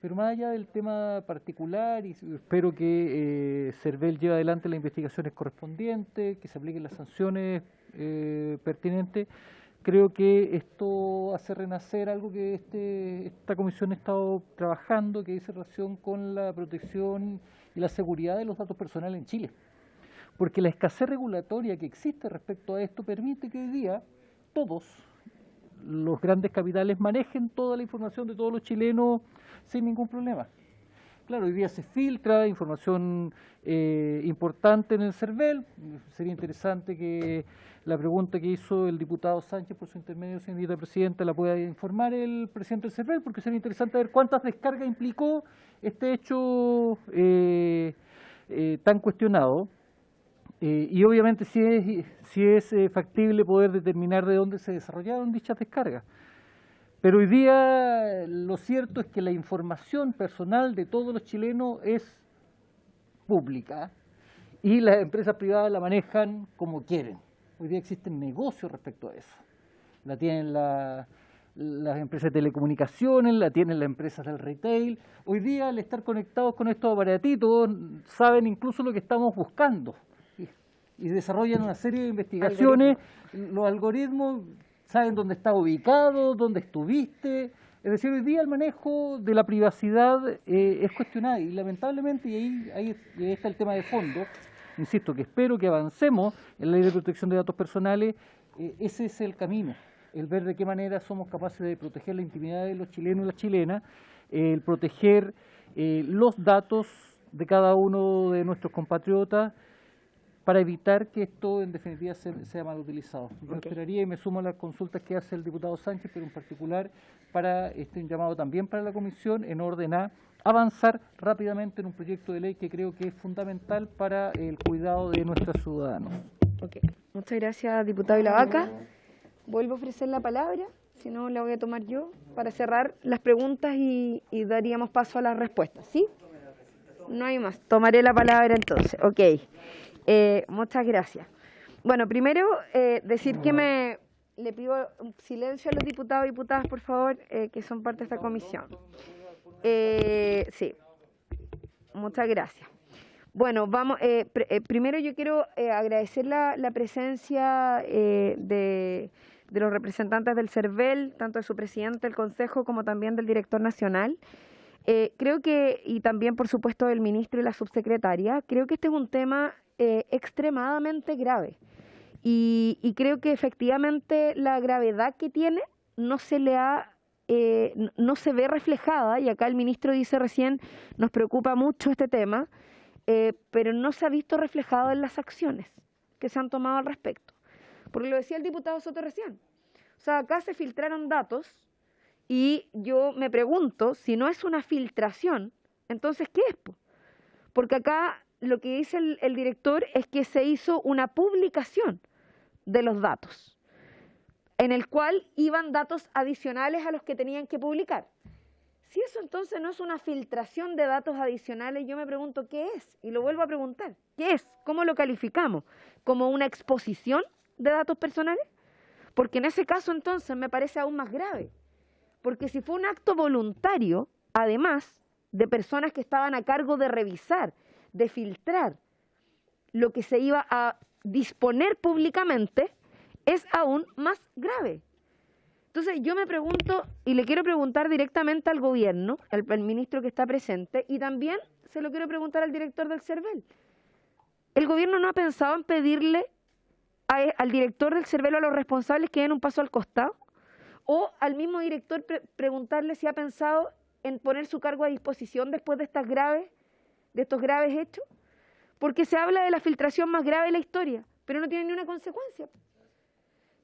Pero más allá del tema particular, y espero que CERVEL lleve adelante las investigaciones correspondientes, que se apliquen las sanciones pertinentes. Creo que esto hace renacer algo que esta comisión ha estado trabajando, que dice relación con la protección y la seguridad de los datos personales en Chile. Porque la escasez regulatoria que existe respecto a esto permite que hoy día todos los grandes capitales manejen toda la información de todos los chilenos sin ningún problema. Claro, hoy día se filtra información importante en el CERVEL. Sería interesante que la pregunta que hizo el diputado Sánchez por su intermedio, señorita presidenta, la pueda informar el presidente del CERVEL, porque sería interesante ver cuántas descargas implicó este hecho tan cuestionado. Y obviamente si es factible poder determinar de dónde se desarrollaron dichas descargas. Pero hoy día lo cierto es que la información personal de todos los chilenos es pública y las empresas privadas la manejan como quieren. Hoy día existen negocios respecto a eso. La tienen las empresas de telecomunicaciones, la tienen las empresas del retail. Hoy día al estar conectados con estos aparatitos saben incluso lo que estamos buscando. Y desarrollan una serie de investigaciones, los algoritmos saben dónde estás ubicado, dónde estuviste. Es decir, hoy día el manejo de la privacidad es cuestionado y lamentablemente, y ahí está el tema de fondo, insisto, que espero que avancemos en la ley de protección de datos personales, ese es el camino, el ver de qué manera somos capaces de proteger la intimidad de los chilenos y las chilenas, el proteger los datos de cada uno de nuestros compatriotas, para evitar que esto en definitiva sea mal utilizado. Yo esperaría y me sumo a las consultas que hace el diputado Sánchez, pero en particular para un llamado también para la comisión en orden a avanzar rápidamente en un proyecto de ley que creo que es fundamental para el cuidado de nuestros ciudadanos. Okay. Muchas gracias, diputado Vilavaca. Vuelvo a ofrecer la palabra, si no la voy a tomar yo, para cerrar las preguntas y daríamos paso a las respuestas, ¿sí? No hay más. Tomaré la palabra entonces. Ok. Muchas gracias. Bueno, primero decir que le pido un silencio a los diputados y diputadas, por favor, que son parte de esta comisión. Sí, muchas gracias. Bueno, vamos. Primero yo quiero agradecer la presencia de los representantes del CERVEL, tanto de su presidente del Consejo como también del director nacional. Creo que, y también por supuesto del ministro y la subsecretaria, creo que este es un tema extremadamente grave y creo que efectivamente la gravedad que tiene no se ve reflejada, y acá el ministro dice recién, nos preocupa mucho este tema, pero no se ha visto reflejado en las acciones que se han tomado al respecto, porque lo decía el diputado Soto recién, o sea, acá se filtraron datos y yo me pregunto, si no es una filtración, entonces ¿qué es? Porque acá lo que dice el director es que se hizo una publicación de los datos, en el cual iban datos adicionales a los que tenían que publicar. Si eso entonces no es una filtración de datos adicionales, yo me pregunto ¿qué es? Y lo vuelvo a preguntar, ¿qué es? ¿Cómo lo calificamos? ¿Como una exposición de datos personales? Porque en ese caso entonces me parece aún más grave, porque si fue un acto voluntario, además de personas que estaban a cargo de revisar, de filtrar lo que se iba a disponer públicamente, es aún más grave. Entonces yo me pregunto, y le quiero preguntar directamente al gobierno, al ministro que está presente, y también se lo quiero preguntar al director del CERVEL. ¿El gobierno no ha pensado en pedirle al director del CERVEL o a los responsables que den un paso al costado? O al mismo director preguntarle si ha pensado en poner su cargo a disposición después de estos graves hechos, porque se habla de la filtración más grave de la historia, pero no tiene ni una consecuencia.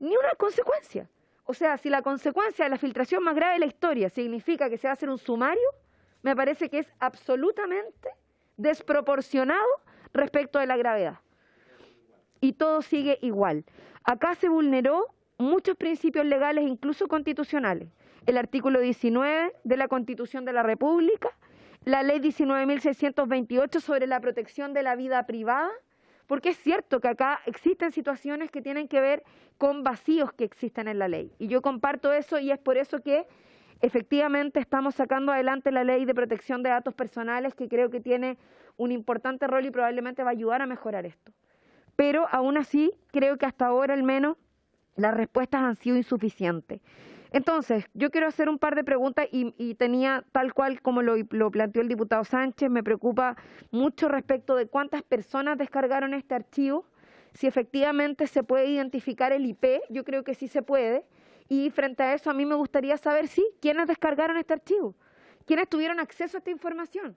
Ni una consecuencia. O sea, si la consecuencia de la filtración más grave de la historia significa que se va a hacer un sumario, me parece que es absolutamente desproporcionado respecto de la gravedad. y todo sigue igual. Acá se vulneró muchos principios legales, incluso constitucionales. El artículo 19 de la Constitución de la República, la ley 19.628 sobre la protección de la vida privada, porque es cierto que acá existen situaciones que tienen que ver con vacíos que existen en la ley. Y yo comparto eso y es por eso que efectivamente estamos sacando adelante la ley de protección de datos personales, que creo que tiene un importante rol y probablemente va a ayudar a mejorar esto. Pero aún así creo que hasta ahora al menos las respuestas han sido insuficientes. Entonces, yo quiero hacer un par de preguntas y tenía, tal cual como lo planteó el diputado Sánchez, me preocupa mucho respecto de cuántas personas descargaron este archivo, si efectivamente se puede identificar el IP, yo creo que sí se puede, y frente a eso a mí me gustaría saber, sí, quiénes descargaron este archivo, quiénes tuvieron acceso a esta información,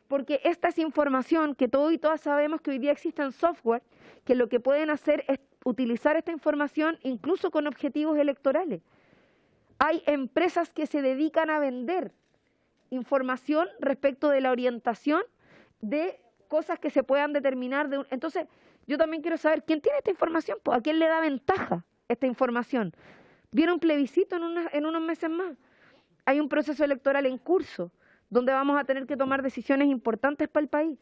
porque esta es información que todos y todas sabemos que hoy día existen software que lo que pueden hacer es utilizar esta información incluso con objetivos electorales. Hay empresas que se dedican a vender información respecto de la orientación de cosas que se puedan determinar. Entonces, yo también quiero saber quién tiene esta información, ¿a quién le da ventaja esta información? Viene un plebiscito en unos meses más. Hay un proceso electoral en curso donde vamos a tener que tomar decisiones importantes para el país.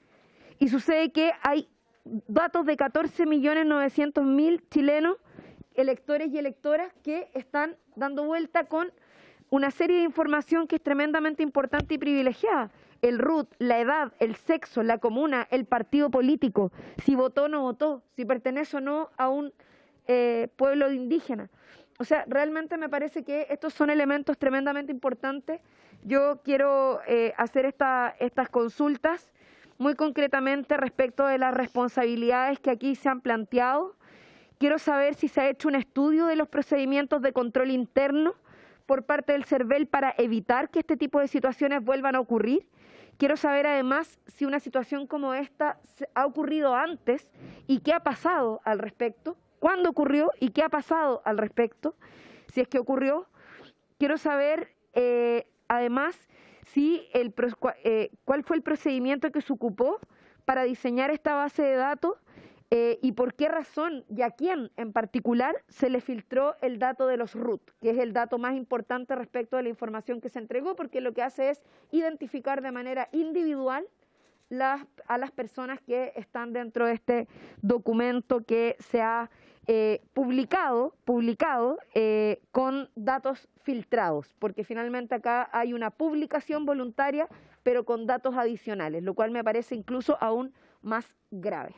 Y sucede que hay datos de 14.900.000 chilenos, electores y electoras, que están dando vuelta con una serie de información que es tremendamente importante y privilegiada. El RUT, la edad, el sexo, la comuna, el partido político, si votó o no votó, si pertenece o no a un pueblo indígena. O sea, realmente me parece que estos son elementos tremendamente importantes. Yo quiero hacer estas consultas muy concretamente respecto de las responsabilidades que aquí se han planteado. Quiero saber si se ha hecho un estudio de los procedimientos de control interno por parte del CERVEL para evitar que este tipo de situaciones vuelvan a ocurrir. Quiero saber además si una situación como esta ha ocurrido antes y qué ha pasado al respecto, cuándo ocurrió y qué ha pasado al respecto, si es que ocurrió. Quiero saber además si cuál fue el procedimiento que se ocupó para diseñar esta base de datos. Y por qué razón y a quién en particular se le filtró el dato de los RUT, que es el dato más importante respecto de la información que se entregó, porque lo que hace es identificar de manera individual a las personas que están dentro de este documento que se ha publicado con datos filtrados, porque finalmente acá hay una publicación voluntaria, pero con datos adicionales, lo cual me parece incluso aún más grave.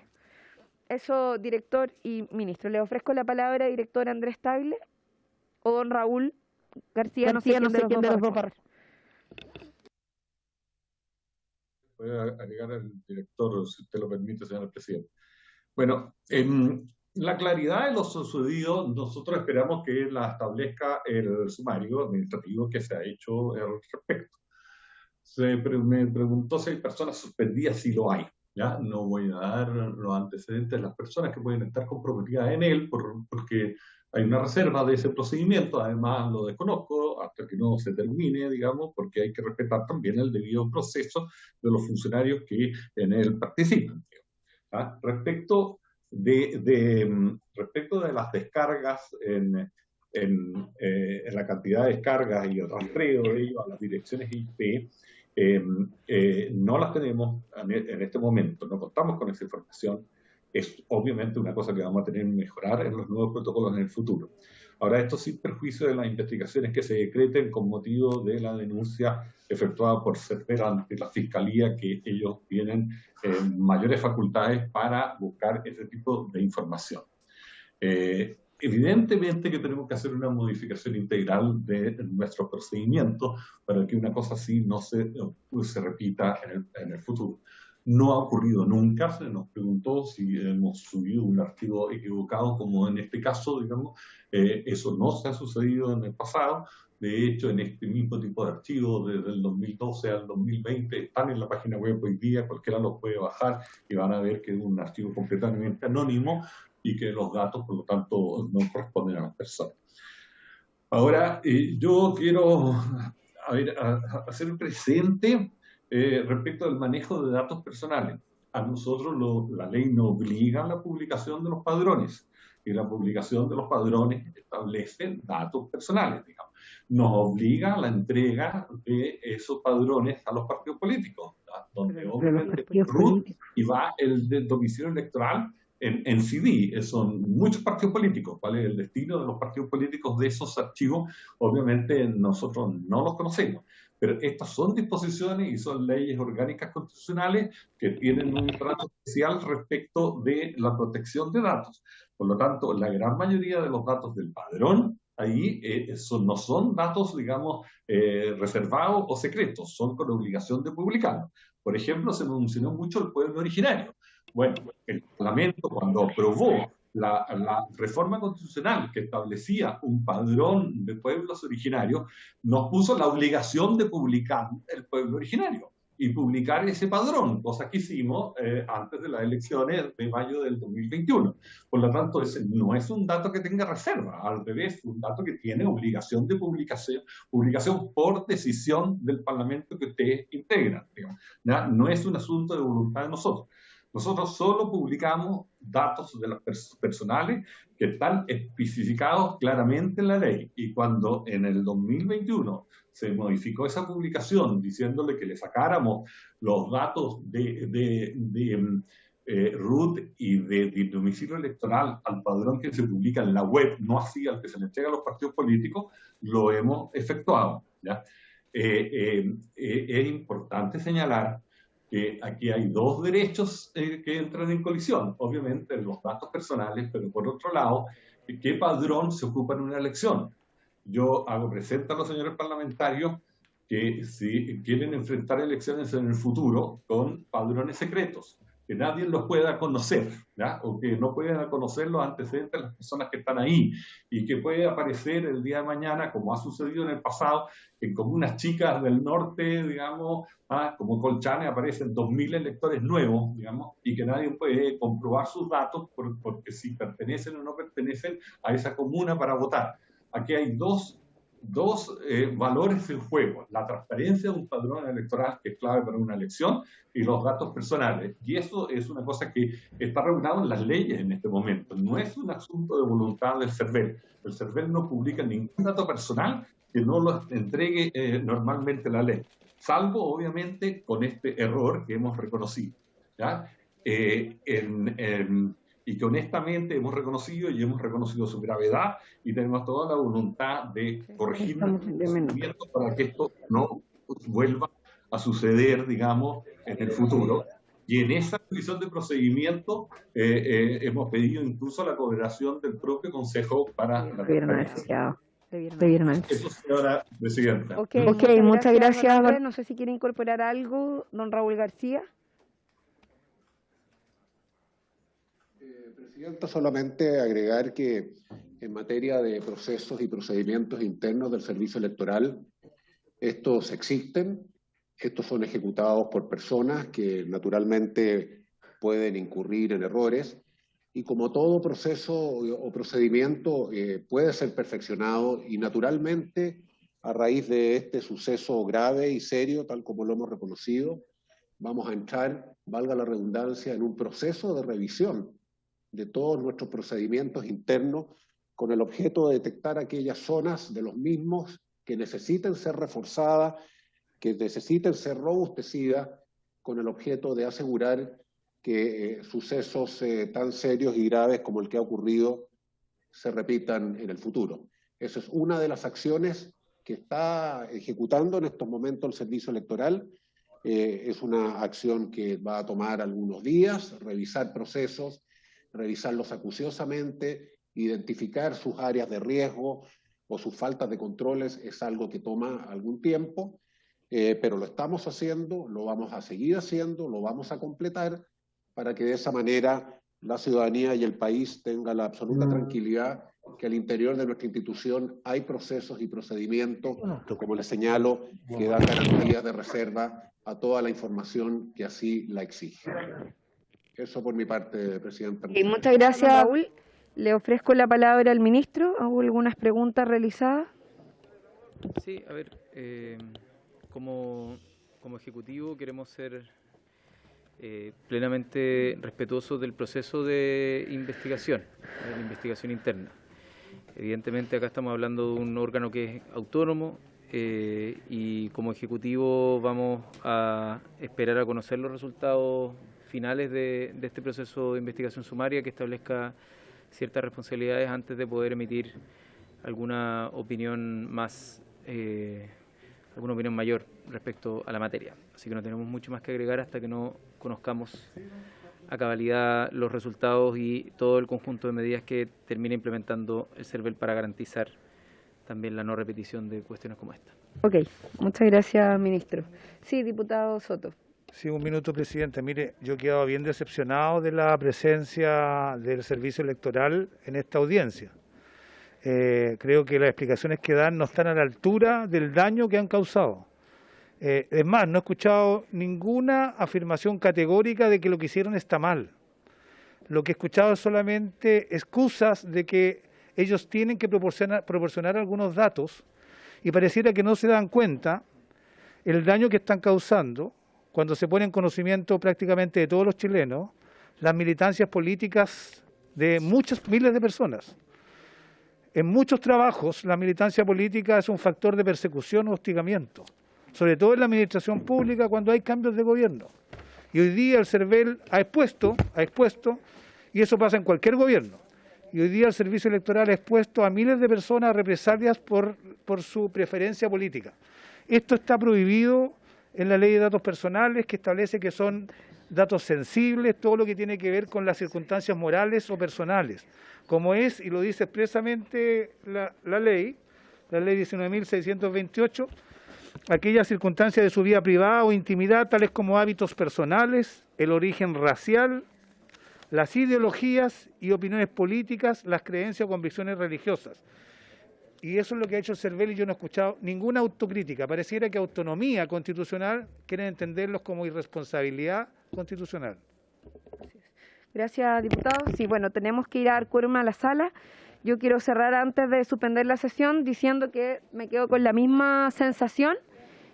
Eso, director y ministro. Le ofrezco la palabra, director Andrés Tagle, o don Raúl García, no sé quién de los dos va a responder. Voy a agregar al director, si usted lo permite, señor presidente. Bueno, la claridad de lo sucedido, nosotros esperamos que la establezca el sumario administrativo que se ha hecho al respecto. Me preguntó si hay personas suspendidas, si lo hay. ¿Ya? No voy a dar los antecedentes de las personas que pueden estar comprometidas en él porque hay una reserva de ese procedimiento, además lo desconozco hasta que no se termine, digamos, porque hay que respetar también el debido proceso de los funcionarios que en él participan. ¿Ya? Respecto de las descargas en la cantidad de descargas y el rastreo de ellos a las direcciones IP, no las tenemos en este momento, no contamos con esa información. Es obviamente una cosa que vamos a tener que mejorar en los nuevos protocolos en el futuro. Ahora, esto sin perjuicio de las investigaciones que se decreten con motivo de la denuncia efectuada por CERVEL ante la Fiscalía, que ellos tienen mayores facultades para buscar ese tipo de información. Evidentemente que tenemos que hacer una modificación integral de nuestros procedimientos para que una cosa así no se repita en el futuro. No ha ocurrido nunca, se nos preguntó si hemos subido un archivo equivocado, como en este caso, digamos, eso no se ha sucedido en el pasado. De hecho, en este mismo tipo de archivos, desde el 2012 al 2020, están en la página web hoy día, cualquiera los puede bajar y van a ver que es un archivo completamente anónimo y que los datos, por lo tanto, no corresponden a las personas. Ahora, yo quiero hacer presente respecto al manejo de datos personales. a nosotros la ley nos obliga a la publicación de los padrones, y la publicación de los padrones establece datos personales, digamos. Nos obliga a la entrega de esos padrones a los partidos políticos, donde obviamente RUT y va el del domicilio electoral en CD. Son muchos partidos políticos. ¿Cuál es el destino de los partidos políticos de esos archivos? Obviamente nosotros no los conocemos. Pero estas son disposiciones y son leyes orgánicas constitucionales que tienen un trato especial respecto de la protección de datos. Por lo tanto, la gran mayoría de los datos del padrón ahí no son datos, digamos, reservados o secretos, son con obligación de publicarlos. Por ejemplo, se mencionó mucho el pueblo originario. Bueno, el Parlamento, cuando aprobó la reforma constitucional que establecía un padrón de pueblos originarios, nos puso la obligación de publicar el pueblo originario y publicar ese padrón, cosa que hicimos antes de las elecciones de mayo del 2021. Por lo tanto, ese no es un dato que tenga reserva, al revés, es un dato que tiene obligación de publicación por decisión del Parlamento que ustedes integran. No es un asunto de voluntad de nosotros. Nosotros solo publicamos datos de las personales que están especificados claramente en la ley. Y cuando en el 2021 se modificó esa publicación diciéndole que le sacáramos los datos de RUT y de domicilio electoral al padrón que se publica en la web, no así al que se le entrega a los partidos políticos, lo hemos efectuado, ¿ya? Es importante señalar que aquí hay dos derechos que entran en colisión. Obviamente los datos personales, pero por otro lado, ¿qué padrón se ocupa en una elección? Yo hago presente a los señores parlamentarios que si quieren enfrentar elecciones en el futuro con padrones secretos, que nadie los pueda conocer, ¿ya? O que no puedan conocer los antecedentes de las personas que están ahí, y que puede aparecer el día de mañana, como ha sucedido en el pasado, en comunas chicas del norte, digamos, como Colchane, aparecen 2.000 electores nuevos, digamos, y que nadie puede comprobar sus datos porque si pertenecen o no pertenecen a esa comuna para votar. Aquí hay dos valores en juego: la transparencia de un padrón electoral, que es clave para una elección, y los datos personales. Y eso es una cosa que está regulado en las leyes en este momento. No es un asunto de voluntad del CERVEL. El CERVEL no publica ningún dato personal que no lo entregue normalmente la ley, salvo obviamente con este error que hemos reconocido, ¿ya? Y que honestamente hemos reconocido, y hemos reconocido su gravedad, y tenemos toda la voluntad de corregir nuestros procedimientos para que esto no vuelva a suceder, digamos, en el futuro. Y en esa revisión de procedimiento hemos pedido incluso la cooperación del propio Consejo para la transparencia. Eso, señora presidenta. Ok, muchas gracias. No sé si quiere incorporar algo, don Raúl García. Presidenta, solamente agregar que en materia de procesos y procedimientos internos del servicio electoral, estos existen, estos son ejecutados por personas que naturalmente pueden incurrir en errores, y como todo proceso o procedimiento puede ser perfeccionado, y naturalmente a raíz de este suceso grave y serio, tal como lo hemos reconocido, vamos a entrar, valga la redundancia, en un proceso de revisión de todos nuestros procedimientos internos, con el objeto de detectar aquellas zonas de los mismos que necesiten ser reforzadas, que necesiten ser robustecidas, con el objeto de asegurar que sucesos tan serios y graves como el que ha ocurrido se repitan en el futuro. Esa es una de las acciones que está ejecutando en estos momentos el servicio electoral. Es una acción que va a tomar algunos días, revisar procesos, revisarlos acuciosamente, identificar sus áreas de riesgo o sus faltas de controles. Es algo que toma algún tiempo, pero lo estamos haciendo, lo vamos a seguir haciendo, lo vamos a completar, para que de esa manera la ciudadanía y el país tengan la absoluta tranquilidad que al interior de nuestra institución hay procesos y procedimientos, como les señalo, que dan garantías de reserva a toda la información que así la exige. Eso por mi parte, Presidenta. Muchas gracias, Raúl. Le ofrezco la palabra al ministro. ¿Hago algunas preguntas realizadas? Sí, a ver, como Ejecutivo queremos ser plenamente respetuosos del proceso de investigación interna. Evidentemente acá estamos hablando de un órgano que es autónomo y como ejecutivo vamos a esperar a conocer los resultados finales de este proceso de investigación sumaria que establezca ciertas responsabilidades antes de poder emitir alguna opinión mayor respecto a la materia. Así que no tenemos mucho más que agregar hasta que no conozcamos a cabalidad los resultados y todo el conjunto de medidas que termine implementando el CERVEL para garantizar también la no repetición de cuestiones como esta. Ok, muchas gracias, ministro. Sí, diputado Soto. Sí, un minuto, presidente. Mire, yo he quedado bien decepcionado de la presencia del servicio electoral en esta audiencia. Creo que las explicaciones que dan no están a la altura del daño que han causado. Es más, no he escuchado ninguna afirmación categórica de que lo que hicieron está mal. Lo que he escuchado es solamente excusas de que ellos tienen que proporcionar algunos datos y pareciera que no se dan cuenta el daño que están causando cuando se pone en conocimiento prácticamente de todos los chilenos las militancias políticas de muchas miles de personas. En muchos trabajos la militancia política es un factor de persecución o hostigamiento, sobre todo en la administración pública cuando hay cambios de gobierno. Y hoy día el CERVEL ha expuesto, y eso pasa en cualquier gobierno, y hoy día el servicio electoral ha expuesto a miles de personas a represalias por su preferencia política. Esto está prohibido en la Ley de Datos Personales, que establece que son datos sensibles, todo lo que tiene que ver con las circunstancias morales o personales, como es, y lo dice expresamente la ley 19.628, aquellas circunstancias de su vida privada o intimidad, tales como hábitos personales, el origen racial, las ideologías y opiniones políticas, las creencias o convicciones religiosas. Y eso es lo que ha hecho el CERVEL y yo no he escuchado ninguna autocrítica. Pareciera que autonomía constitucional quieren entenderlos como irresponsabilidad constitucional. Gracias, diputado. Sí, bueno, tenemos que ir a dar quórum a la sala. Yo quiero cerrar antes de suspender la sesión diciendo que me quedo con la misma sensación.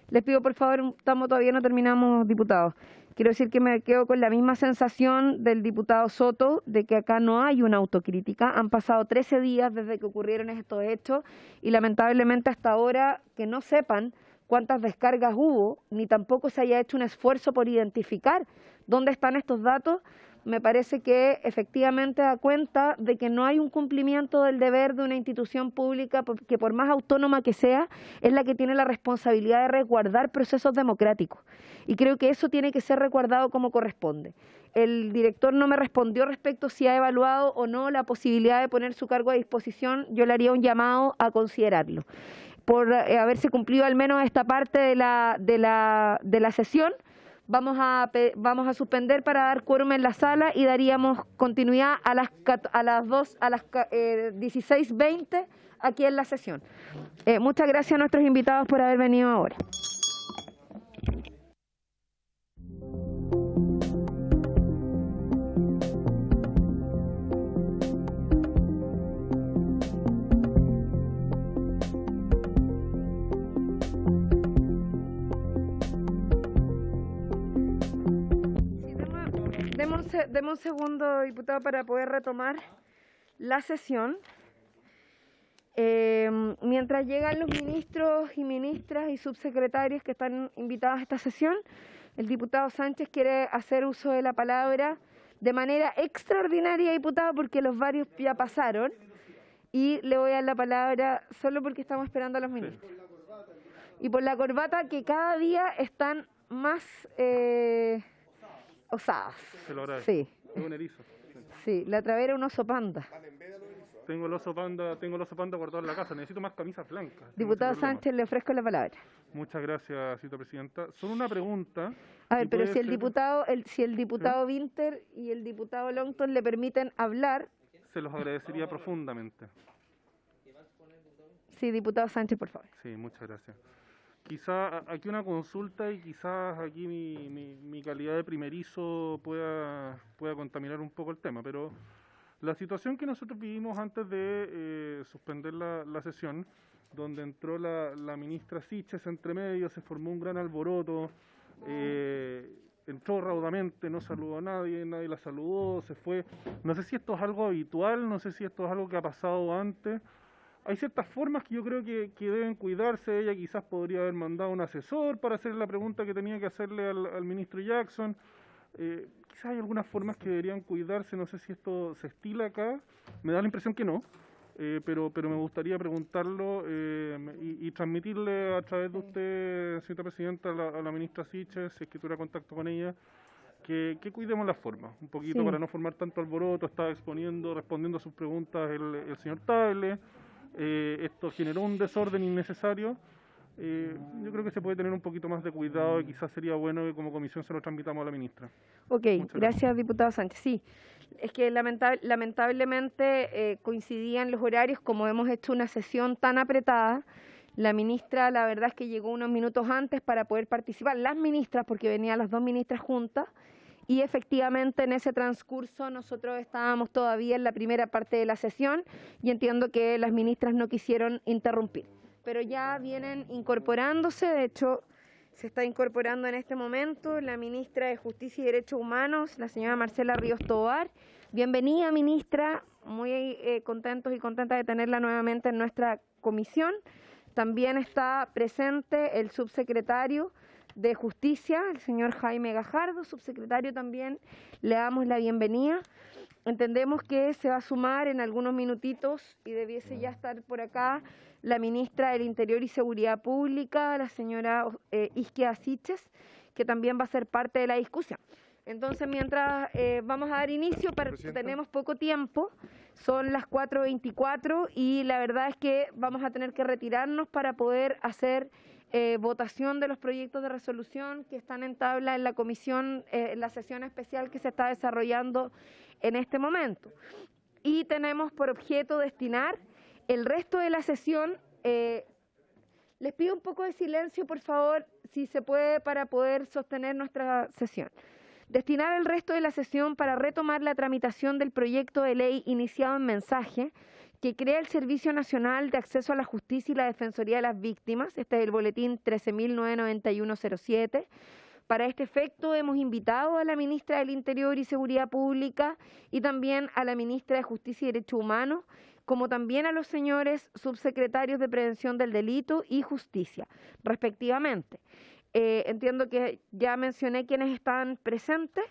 Les pido, por favor, todavía no terminamos, diputados. Quiero decir que me quedo con la misma sensación del diputado Soto, de que acá no hay una autocrítica. Han pasado 13 días desde que ocurrieron estos hechos y lamentablemente hasta ahora que no sepan cuántas descargas hubo, ni tampoco se haya hecho un esfuerzo por identificar dónde están estos datos, me parece que efectivamente da cuenta de que no hay un cumplimiento del deber de una institución pública que por más autónoma que sea, es la que tiene la responsabilidad de resguardar procesos democráticos. Y creo que eso tiene que ser resguardado como corresponde. El director no me respondió respecto si ha evaluado o no la posibilidad de poner su cargo a disposición. Yo le haría un llamado a considerarlo. Por haberse cumplido al menos esta parte de la sesión, vamos a suspender para dar quórum en la sala y daríamos continuidad a las 16:20 aquí en la sesión. Muchas gracias a nuestros invitados por haber venido ahora. Deme un segundo, diputado, para poder retomar la sesión. Mientras llegan los ministros y ministras y subsecretarios que están invitados a esta sesión, el diputado Sánchez quiere hacer uso de la palabra de manera extraordinaria, diputado, porque los varios ya pasaron, y le voy a dar la palabra solo porque estamos esperando a los ministros. Y por la corbata, que cada día están más osadas. Se lo agradezco. Sí. Es un erizo. Sí, la otra vez era un oso panda. Tengo el oso panda guardado en la casa. Necesito más camisas blancas. Diputado Sánchez, le ofrezco la palabra. Muchas gracias, señora presidenta. Solo una pregunta. A ver, pero puede si el ser- diputado Winter y el diputado Longton le permiten hablar. Se los agradecería profundamente. Sí, diputado Sánchez, por favor. Sí, muchas gracias. Quizá aquí una consulta y quizás aquí mi calidad de primerizo pueda contaminar un poco el tema, pero la situación que nosotros vivimos antes de suspender la sesión, donde entró la ministra Siches entre medio, se formó un gran alboroto, entró raudamente, no saludó a nadie, nadie la saludó, se fue. No sé si esto es algo habitual, no sé si esto es algo que ha pasado antes. Hay ciertas formas que yo creo que deben cuidarse. Ella quizás podría haber mandado un asesor para hacerle la pregunta que tenía que hacerle al ministro Jackson. Quizás hay algunas formas que deberían cuidarse, no sé si esto se estila acá, me da la impresión que no, pero me gustaría preguntarlo y transmitirle a través de usted, señora Presidenta, a la ministra Siches, si es que tuviera contacto con ella, que cuidemos las formas, un poquito para no formar tanto alboroto. Estaba respondiendo a sus preguntas el señor Tagle, esto generó un desorden innecesario. Yo creo que se puede tener un poquito más de cuidado y quizás sería bueno que como comisión se lo transmitamos a la ministra. Ok, gracias, diputado Sánchez. Sí, es que lamentablemente coincidían los horarios, como hemos hecho una sesión tan apretada. La ministra, la verdad es que llegó unos minutos antes para poder participar, las ministras, porque venían las dos ministras juntas, y efectivamente en ese transcurso nosotros estábamos todavía en la primera parte de la sesión y entiendo que las ministras no quisieron interrumpir. Pero ya vienen incorporándose, de hecho se está incorporando en este momento la ministra de Justicia y Derechos Humanos, la señora Marcela Ríos Tovar. Bienvenida, ministra, muy contentos y contentas de tenerla nuevamente en nuestra comisión. También está presente el subsecretario de Justicia, el señor Jaime Gajardo, subsecretario también, le damos la bienvenida. Entendemos que se va a sumar en algunos minutitos y debiese ya estar por acá la ministra del Interior y Seguridad Pública, la señora Isquia Siches, que también va a ser parte de la discusión. Entonces, mientras vamos a dar inicio, tenemos poco tiempo, son las 4:24 y la verdad es que vamos a tener que retirarnos para poder hacer votación de los proyectos de resolución que están en tabla en la comisión, en la sesión especial que se está desarrollando en este momento. Y tenemos por objeto destinar el resto de la sesión. Les pido un poco de silencio, por favor, si se puede, para poder sostener nuestra sesión. Destinar el resto de la sesión para retomar la tramitación del proyecto de ley iniciado en mensaje que crea el Servicio Nacional de Acceso a la Justicia y la Defensoría de las Víctimas. Este es el boletín 13.99107. Para este efecto hemos invitado a la ministra del Interior y Seguridad Pública y también a la ministra de Justicia y Derechos Humanos, como también a los señores subsecretarios de Prevención del Delito y Justicia, respectivamente. Entiendo que ya mencioné quienes están presentes.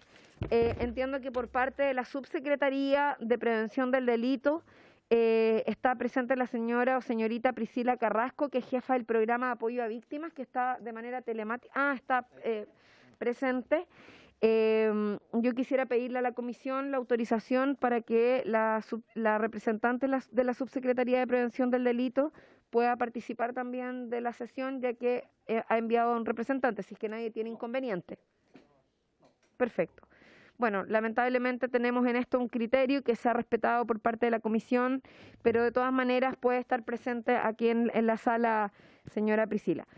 Entiendo que por parte de la Subsecretaría de Prevención del Delito está presente la señora o señorita Priscila Carrasco, que es jefa del programa de apoyo a víctimas, que está de manera telemática. Está presente. Yo quisiera pedirle a la comisión la autorización para que la representante de la Subsecretaría de Prevención del Delito pueda participar también de la sesión, ya que ha enviado a un representante, si es que nadie tiene inconveniente. Perfecto. Bueno, lamentablemente tenemos en esto un criterio que se ha respetado por parte de la comisión, pero de todas maneras puede estar presente aquí en la sala, señora Priscila.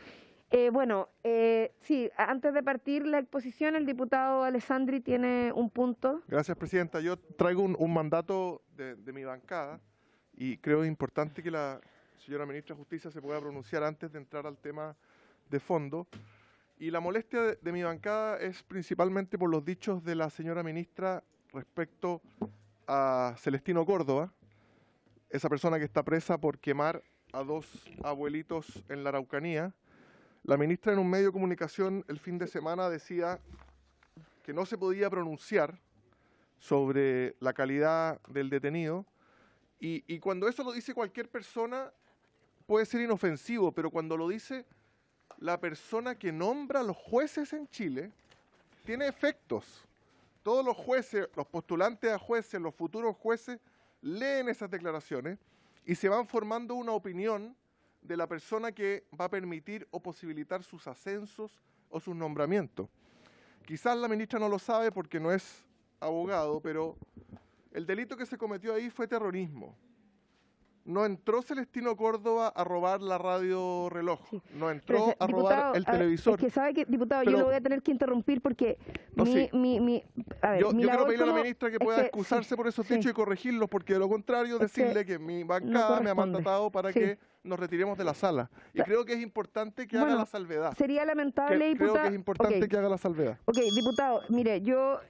Sí, antes de partir la exposición, el diputado Alessandri tiene un punto. Gracias, presidenta. Yo traigo un mandato de mi bancada y creo importante que la señora ministra de Justicia se pueda pronunciar antes de entrar al tema de fondo. Y la molestia de mi bancada es principalmente por los dichos de la señora ministra respecto a Celestino Córdoba, esa persona que está presa por quemar a 2 abuelitos en la Araucanía. La ministra en un medio de comunicación el fin de semana decía que no se podía pronunciar sobre la calidad del detenido y cuando eso lo dice cualquier persona puede ser inofensivo, pero cuando lo dice la persona que nombra a los jueces en Chile, tiene efectos. Todos los jueces, los postulantes a jueces, los futuros jueces, leen esas declaraciones y se van formando una opinión de la persona que va a permitir o posibilitar sus ascensos o sus nombramientos. Quizás la ministra no lo sabe porque no es abogado, pero el delito que se cometió ahí fue terrorismo. no entró Celestino Córdoba a robar la radio reloj, Sí. no entró Pero, a robar diputado, el a ver, televisor. Es que sabe que, diputado, Pero- yo lo voy a tener que interrumpir porque No, sí. a ver, Yo mi quiero labor pedirle a la como- ministra que es pueda que- excusarse sí, por esos sí. dichos y corregirlos, porque de lo contrario Es que decirle que mi bancada me ha corresponde. mandatado para Sí. que nos retiremos de la sala. Y Ta- creo que es importante que Bueno, haga la salvedad. Sería lamentable, Creo diputado. que es importante Ok. que haga la salvedad. Ok, diputado, mire, yo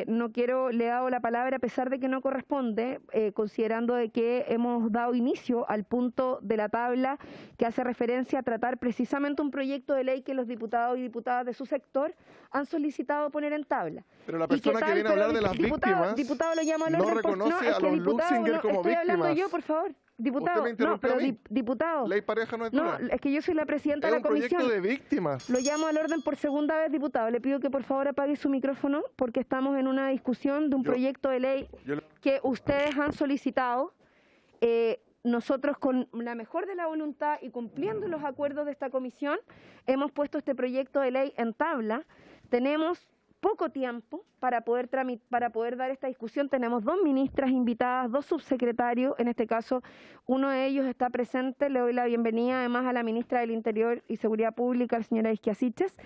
no quiero, le he dado la palabra a pesar de que no corresponde, considerando de que hemos dado inicio al punto de la tabla que hace referencia a tratar precisamente un proyecto de ley que los diputados y diputadas de su sector han solicitado poner en tabla. Pero la ¿Y qué persona que tal? viene a Pero, hablar de las víctimas diputado, lo llamo al no orden por- reconoce es a que, los diputado, Luxinger no, como estoy hablando víctimas. yo, por favor. Diputado, Usted me interrumpió pero a mí. diputado. Ley pareja no es No, dura. es que yo soy la presidenta Es de un la comisión. proyecto de víctimas. Lo llamo al orden por segunda vez, diputado. Le pido que por favor apague su micrófono porque estamos en una discusión de un Yo- proyecto de ley yo le- que ustedes han solicitado. Nosotros, con la mejor de la voluntad y cumpliendo los acuerdos de esta comisión, hemos puesto este proyecto de ley en tabla. Tenemos poco tiempo para poder dar esta discusión. Tenemos 2 ministras invitadas, 2 subsecretarios, en este caso uno de ellos está presente. Le doy la bienvenida además a la ministra del Interior y Seguridad Pública, la señora Isquiasiches.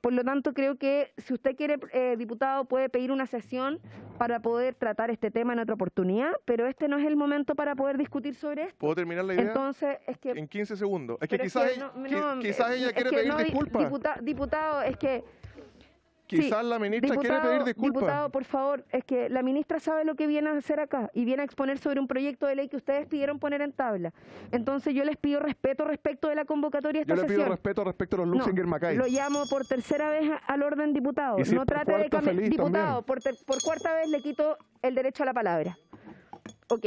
Por lo tanto, creo que si usted quiere, diputado, puede pedir una sesión para poder tratar este tema en otra oportunidad, pero este no es el momento para poder discutir sobre esto. ¿Puedo terminar la idea? Entonces, es que... En 15 segundos. Es que pero quizás, quizás ella es quiere que pedir no, disculpas. Diputado, es que... Quizás sí, la ministra quiere pedir disculpas. Diputado, por favor, es que la ministra sabe lo que viene a hacer acá y viene a exponer sobre un proyecto de ley que ustedes pidieron poner en tabla. Entonces yo les pido respeto respecto de la convocatoria de esta Yo le pido sesión. respeto respecto a los No, Luxinger Macay. lo llamo por tercera vez al orden, diputado. Y si No por trate de cuarta, cambiar. feliz Diputado, también. por cuarta vez le quito el derecho a la palabra. Ok.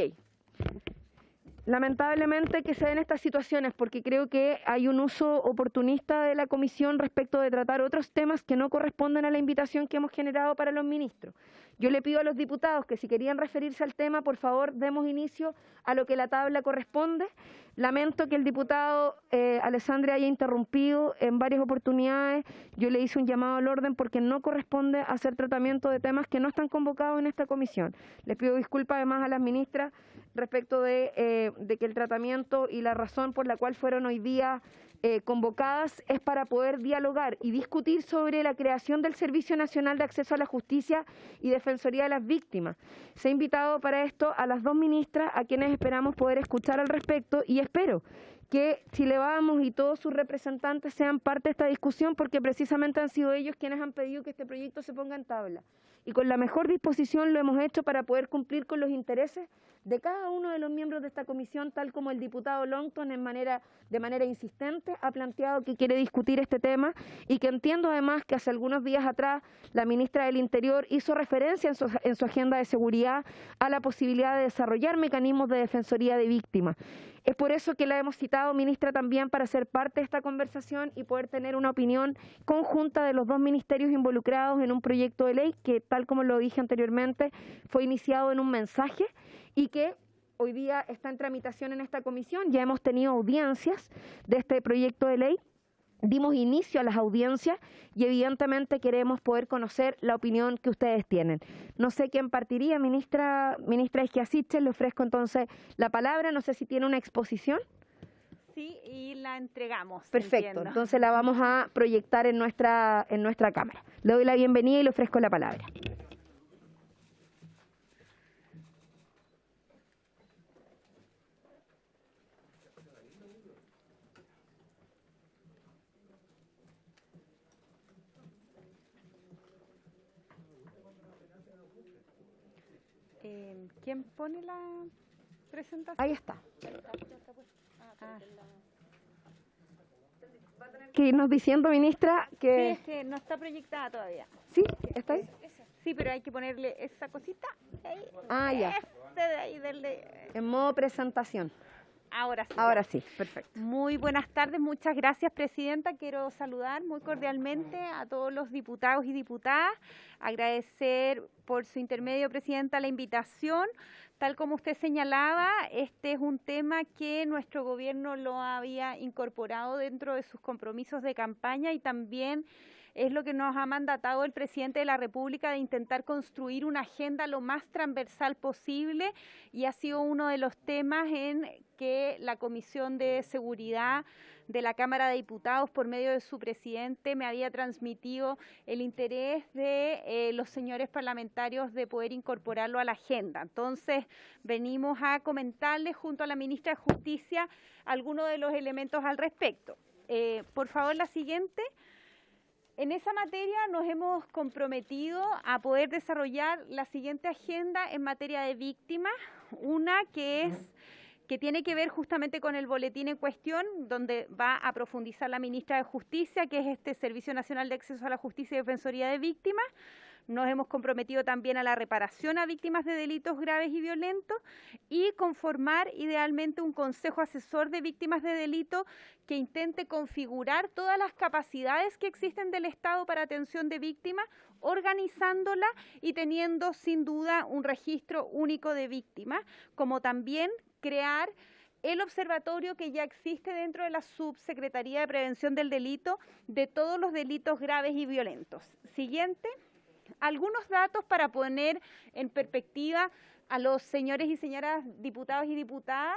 Lamentablemente que se den estas situaciones porque creo que hay un uso oportunista de la comisión respecto de tratar otros temas que no corresponden a la invitación que hemos generado para los ministros. Yo le pido a los diputados que si querían referirse al tema, por favor, demos inicio a lo que la tabla corresponde. Lamento que el diputado Alessandri haya interrumpido en varias oportunidades. Yo le hice un llamado al orden porque no corresponde hacer tratamiento de temas que no están convocados en esta comisión. Les pido disculpas además a las ministras respecto de que el tratamiento y la razón por la cual fueron hoy día convocadas es para poder dialogar y discutir sobre la creación del Servicio Nacional de Acceso a la Justicia y Defensoría de las Víctimas. Se ha invitado para esto a las 2 ministras, a quienes esperamos poder escuchar al respecto, y espero que Chile Vamos y todos sus representantes sean parte de esta discusión, porque precisamente han sido ellos quienes han pedido que este proyecto se ponga en tabla. Y con la mejor disposición lo hemos hecho para poder cumplir con los intereses de cada uno de los miembros de esta comisión, tal como el diputado Longton de manera insistente ha planteado que quiere discutir este tema, y que entiendo además que hace algunos días atrás la ministra del Interior hizo referencia en su agenda de seguridad a la posibilidad de desarrollar mecanismos de defensoría de víctimas. Es por eso que la hemos citado, ministra, también para ser parte de esta conversación y poder tener una opinión conjunta de los 2 ministerios involucrados en un proyecto de ley que, tal como lo dije anteriormente, fue iniciado en un mensaje y que hoy día está en tramitación en esta comisión. Ya hemos tenido audiencias de este proyecto de ley. Dimos inicio a las audiencias y evidentemente queremos poder conocer la opinión que ustedes tienen. No sé quién partiría, ministra Isquiasiches, le ofrezco entonces la palabra, no sé si tiene una exposición. Sí, y la entregamos. Perfecto, entiendo. entonces la vamos a proyectar en nuestra cámara. Le doy la bienvenida y le ofrezco la palabra. ¿Quién pone la presentación? Ahí está. Ah, Que irnos diciendo, ministra, sí, que... es que no está proyectada todavía. ¿Sí? ¿Está ahí? Sí, pero hay que ponerle esa cosita. Ahí, Ah, ya. de ahí, En modo presentación. Ahora sí. Ahora sí, perfecto. Muy buenas tardes, muchas gracias, presidenta. Quiero saludar muy cordialmente a todos los diputados y diputadas, agradecer por su intermedio, presidenta, la invitación. Tal como usted señalaba, este es un tema que nuestro gobierno lo había incorporado dentro de sus compromisos de campaña y también es lo que nos ha mandatado el presidente de la República, de intentar construir una agenda lo más transversal posible, y ha sido uno de los temas en que la Comisión de Seguridad de la Cámara de Diputados, por medio de su presidente, me había transmitido el interés de los señores parlamentarios de poder incorporarlo a la agenda. Entonces, venimos a comentarles junto a la ministra de Justicia algunos de los elementos al respecto. Por favor, la siguiente. En esa materia nos hemos comprometido a poder desarrollar la siguiente agenda en materia de víctimas, una que tiene que ver justamente con el boletín en cuestión, donde va a profundizar la ministra de Justicia, que es este Servicio Nacional de Acceso a la Justicia y Defensoría de Víctimas. Nos hemos comprometido también a la reparación a víctimas de delitos graves y violentos y conformar idealmente un consejo asesor de víctimas de delito que intente configurar todas las capacidades que existen del Estado para atención de víctimas, organizándola y teniendo sin duda un registro único de víctimas, como también crear el observatorio que ya existe dentro de la Subsecretaría de Prevención del Delito de todos los delitos graves y violentos. Siguiente. Algunos datos para poner en perspectiva a los señores y señoras diputados y diputadas.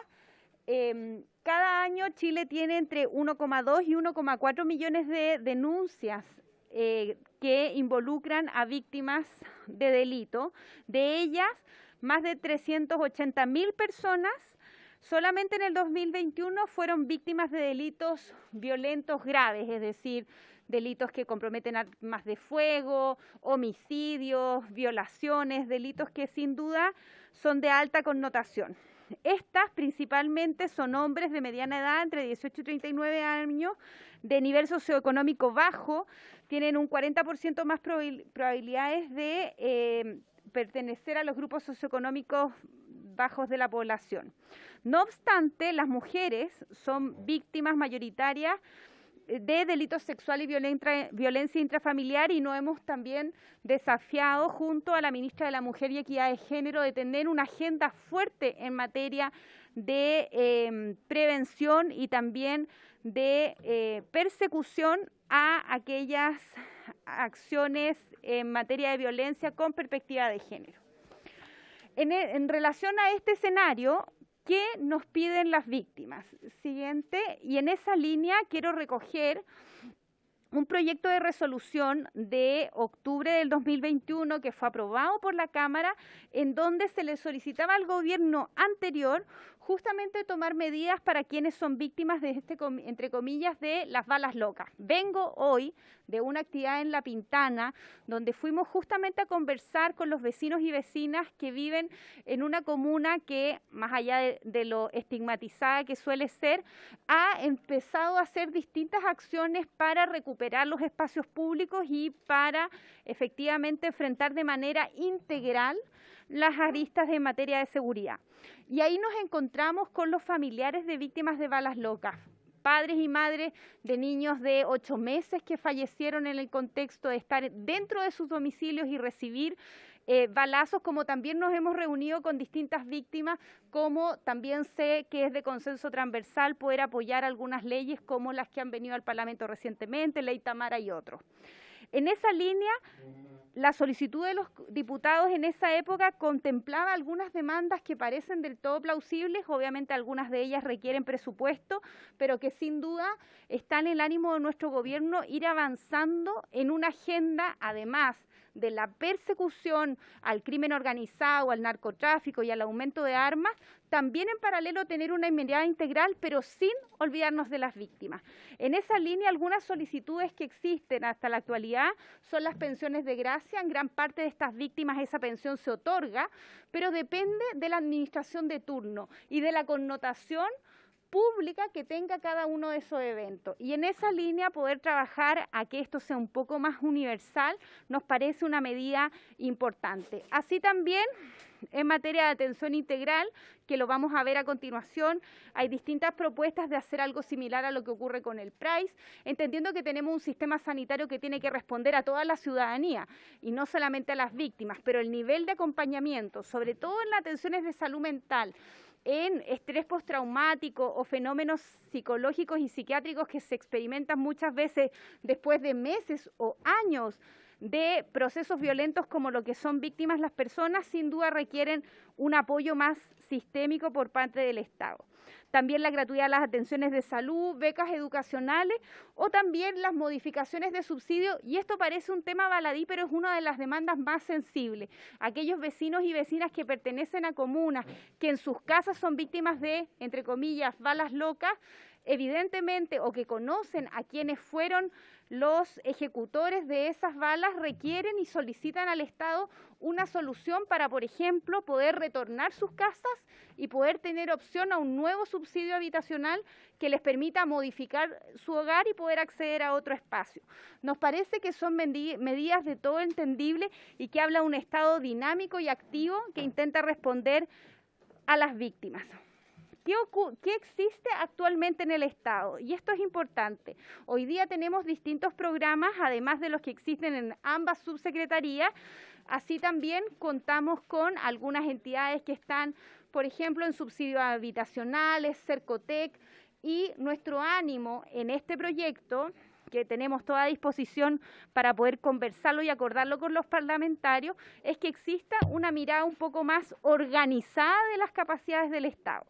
Cada año Chile tiene entre 1,2 y 1,4 millones de denuncias que involucran a víctimas de delito. De ellas, más de 380.000 personas solamente en el 2021 fueron víctimas de delitos violentos graves, es decir, delitos que comprometen armas de fuego, homicidios, violaciones, delitos que sin duda son de alta connotación. Estas principalmente son hombres de mediana edad, entre 18 y 39 años, de nivel socioeconómico bajo, tienen un 40% más probabilidades de pertenecer a los grupos socioeconómicos bajos de la población. No obstante, las mujeres son víctimas mayoritarias de delitos sexuales y violencia intrafamiliar, y nos hemos también desafiado junto a la ministra de la Mujer y Equidad de Género de tener una agenda fuerte en materia de prevención y también de persecución a aquellas acciones en materia de violencia con perspectiva de género. En relación a este escenario, ¿qué nos piden las víctimas? Siguiente, y en esa línea quiero recoger un proyecto de resolución de octubre del 2021 que fue aprobado por la Cámara, en donde se le solicitaba al gobierno anterior justamente tomar medidas para quienes son víctimas de entre comillas, de las balas locas. Vengo hoy de una actividad en La Pintana, donde fuimos justamente a conversar con los vecinos y vecinas que viven en una comuna que, más allá de lo estigmatizada que suele ser, ha empezado a hacer distintas acciones para recuperar los espacios públicos y para efectivamente enfrentar de manera integral las aristas en materia de seguridad. Y ahí nos encontramos con los familiares de víctimas de balas locas, padres y madres de niños de 8 meses que fallecieron en el contexto de estar dentro de sus domicilios y recibir balazos, como también nos hemos reunido con distintas víctimas, como también sé que es de consenso transversal poder apoyar algunas leyes como las que han venido al Parlamento recientemente, Ley Tamara y otros. En esa línea, la solicitud de los diputados en esa época contemplaba algunas demandas que parecen del todo plausibles, obviamente algunas de ellas requieren presupuesto, pero que sin duda está en el ánimo de nuestro gobierno ir avanzando en una agenda, además de la persecución al crimen organizado, al narcotráfico y al aumento de armas, también en paralelo tener una mirada integral, pero sin olvidarnos de las víctimas. En esa línea, algunas solicitudes que existen hasta la actualidad son las pensiones de gracia. En gran parte de estas víctimas esa pensión se otorga, pero depende de la administración de turno y de la connotación pública que tenga cada uno de esos eventos. Y en esa línea poder trabajar a que esto sea un poco más universal nos parece una medida importante. Así también, en materia de atención integral, que lo vamos a ver a continuación, hay distintas propuestas de hacer algo similar a lo que ocurre con el PRAIS, entendiendo que tenemos un sistema sanitario que tiene que responder a toda la ciudadanía y no solamente a las víctimas, pero el nivel de acompañamiento, sobre todo en las atenciones de salud mental, en estrés postraumático o fenómenos psicológicos y psiquiátricos que se experimentan muchas veces después de meses o años de procesos violentos como lo que son víctimas las personas, sin duda requieren un apoyo más sistémico por parte del Estado. También la gratuidad de las atenciones de salud, becas educacionales o también las modificaciones de subsidio, y esto parece un tema baladí, pero es una de las demandas más sensibles. Aquellos vecinos y vecinas que pertenecen a comunas que en sus casas son víctimas de, entre comillas, balas locas, evidentemente, o que conocen a quienes fueron los ejecutores de esas balas, requieren y solicitan al Estado una solución para, por ejemplo, poder retornar sus casas y poder tener opción a un nuevo subsidio habitacional que les permita modificar su hogar y poder acceder a otro espacio. Nos parece que son medidas de todo entendible y que habla de un Estado dinámico y activo que intenta responder a las víctimas. ¿Qué existe actualmente en el Estado? Y esto es importante. Hoy día tenemos distintos programas, además de los que existen en ambas subsecretarías. Así también contamos con algunas entidades que están, por ejemplo, en subsidios habitacionales, Cercotec, y nuestro ánimo en este proyecto, que tenemos toda disposición para poder conversarlo y acordarlo con los parlamentarios, es que exista una mirada un poco más organizada de las capacidades del Estado.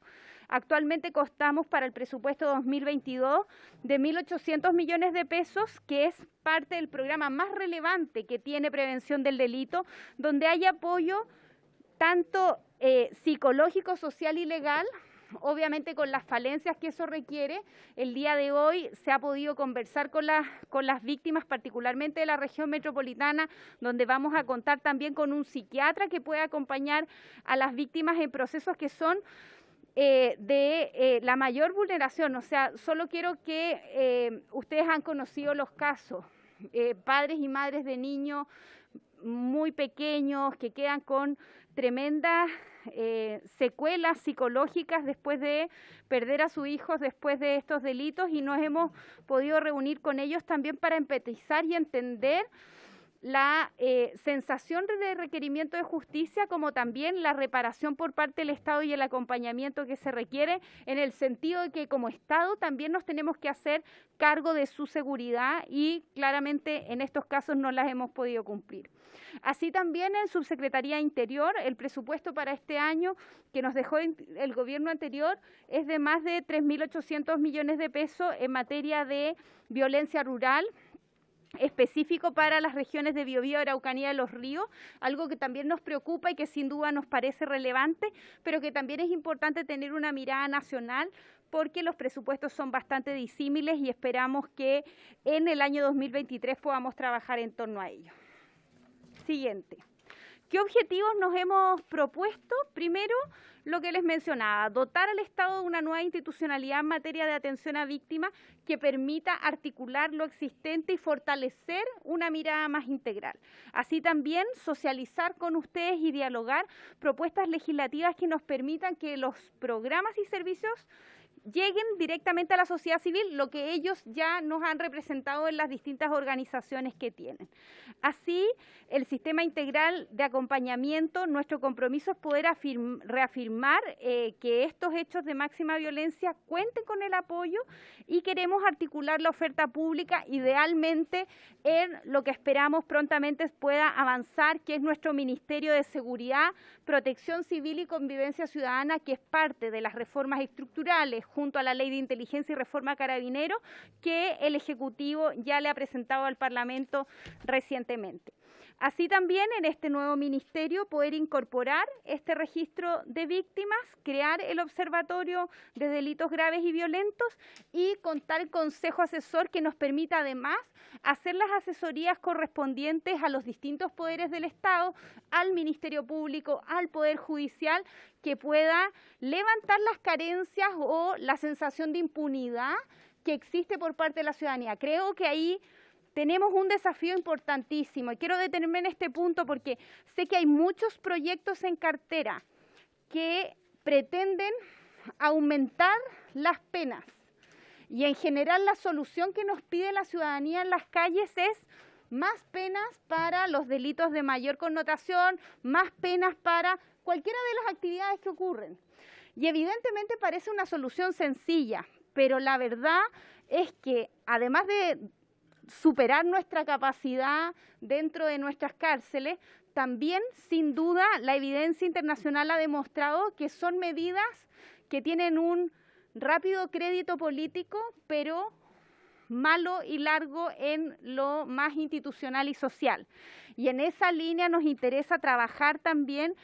Actualmente contamos para el presupuesto 2022 de 1.800 millones de pesos, que es parte del programa más relevante que tiene prevención del delito, donde hay apoyo tanto psicológico, social y legal, obviamente con las falencias que eso requiere. El día de hoy se ha podido conversar con las víctimas, particularmente de la región metropolitana, donde vamos a contar también con un psiquiatra que puede acompañar a las víctimas en procesos que son de la mayor vulneración. O sea, solo quiero que ustedes han conocido los casos, padres y madres de niños muy pequeños que quedan con tremendas secuelas psicológicas después de perder a sus hijos después de estos delitos, y nos hemos podido reunir con ellos también para empatizar y entender la sensación de requerimiento de justicia, como también la reparación por parte del Estado y el acompañamiento que se requiere, en el sentido de que como Estado también nos tenemos que hacer cargo de su seguridad, y claramente en estos casos no las hemos podido cumplir. Así también en Subsecretaría de Interior, el presupuesto para este año que nos dejó el gobierno anterior es de más de 3.800 millones de pesos en materia de violencia rural, específico para las regiones de Biobío, Araucanía y Los Ríos, algo que también nos preocupa y que sin duda nos parece relevante, pero que también es importante tener una mirada nacional, porque los presupuestos son bastante disímiles y esperamos que en el año 2023 podamos trabajar en torno a ello. Siguiente. ¿Qué objetivos nos hemos propuesto? Primero, lo que les mencionaba, dotar al Estado de una nueva institucionalidad en materia de atención a víctimas que permita articular lo existente y fortalecer una mirada más integral. Así también socializar con ustedes y dialogar propuestas legislativas que nos permitan que los programas y servicios lleguen directamente a la sociedad civil, lo que ellos ya nos han representado en las distintas organizaciones que tienen. Así, el sistema integral de acompañamiento, nuestro compromiso es poder reafirmar que estos hechos de máxima violencia cuenten con el apoyo, y queremos articular la oferta pública idealmente en lo que esperamos prontamente pueda avanzar, que es nuestro Ministerio de Seguridad, Protección Civil y Convivencia Ciudadana, que es parte de las reformas estructurales junto a la Ley de Inteligencia y Reforma Carabinero, que el Ejecutivo ya le ha presentado al Parlamento recientemente. Así también en este nuevo ministerio poder incorporar este registro de víctimas, crear el Observatorio de Delitos Graves y Violentos y contar el Consejo Asesor que nos permita además hacer las asesorías correspondientes a los distintos poderes del Estado, al Ministerio Público, al Poder Judicial, que pueda levantar las carencias o la sensación de impunidad que existe por parte de la ciudadanía. Creo que ahí tenemos un desafío importantísimo y quiero detenerme en este punto porque sé que hay muchos proyectos en cartera que pretenden aumentar las penas, y en general la solución que nos pide la ciudadanía en las calles es más penas para los delitos de mayor connotación, más penas para cualquiera de las actividades que ocurren. Y evidentemente parece una solución sencilla, pero la verdad es que además de superar nuestra capacidad dentro de nuestras cárceles, también sin duda la evidencia internacional ha demostrado que son medidas que tienen un rápido crédito político, pero malo y largo en lo más institucional y social. Y en esa línea nos interesa trabajar también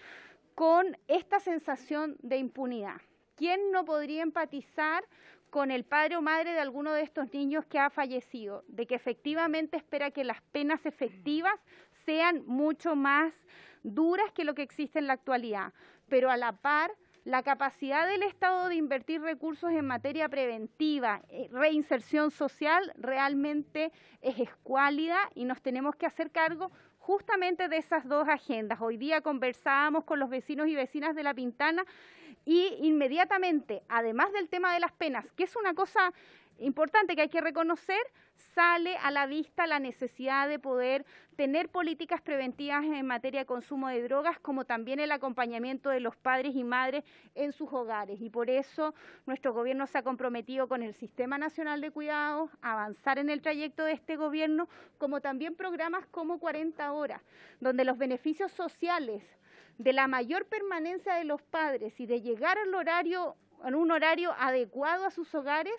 con esta sensación de impunidad. ¿Quién no podría empatizar con el padre o madre de alguno de estos niños que ha fallecido? De que efectivamente espera que las penas efectivas sean mucho más duras que lo que existe en la actualidad, pero a la par la capacidad del Estado de invertir recursos en materia preventiva, reinserción social, realmente es escuálida y nos tenemos que hacer cargo justamente de esas dos agendas. Hoy día conversábamos con los vecinos y vecinas de La Pintana y inmediatamente, además del tema de las penas, que es una cosa importante que hay que reconocer, sale a la vista la necesidad de poder tener políticas preventivas en materia de consumo de drogas, como también el acompañamiento de los padres y madres en sus hogares. Y por eso nuestro gobierno se ha comprometido con el Sistema Nacional de Cuidados, a avanzar en el trayecto de este gobierno, como también programas como 40 horas, donde los beneficios sociales de la mayor permanencia de los padres y de llegar al horario, en un horario adecuado a sus hogares,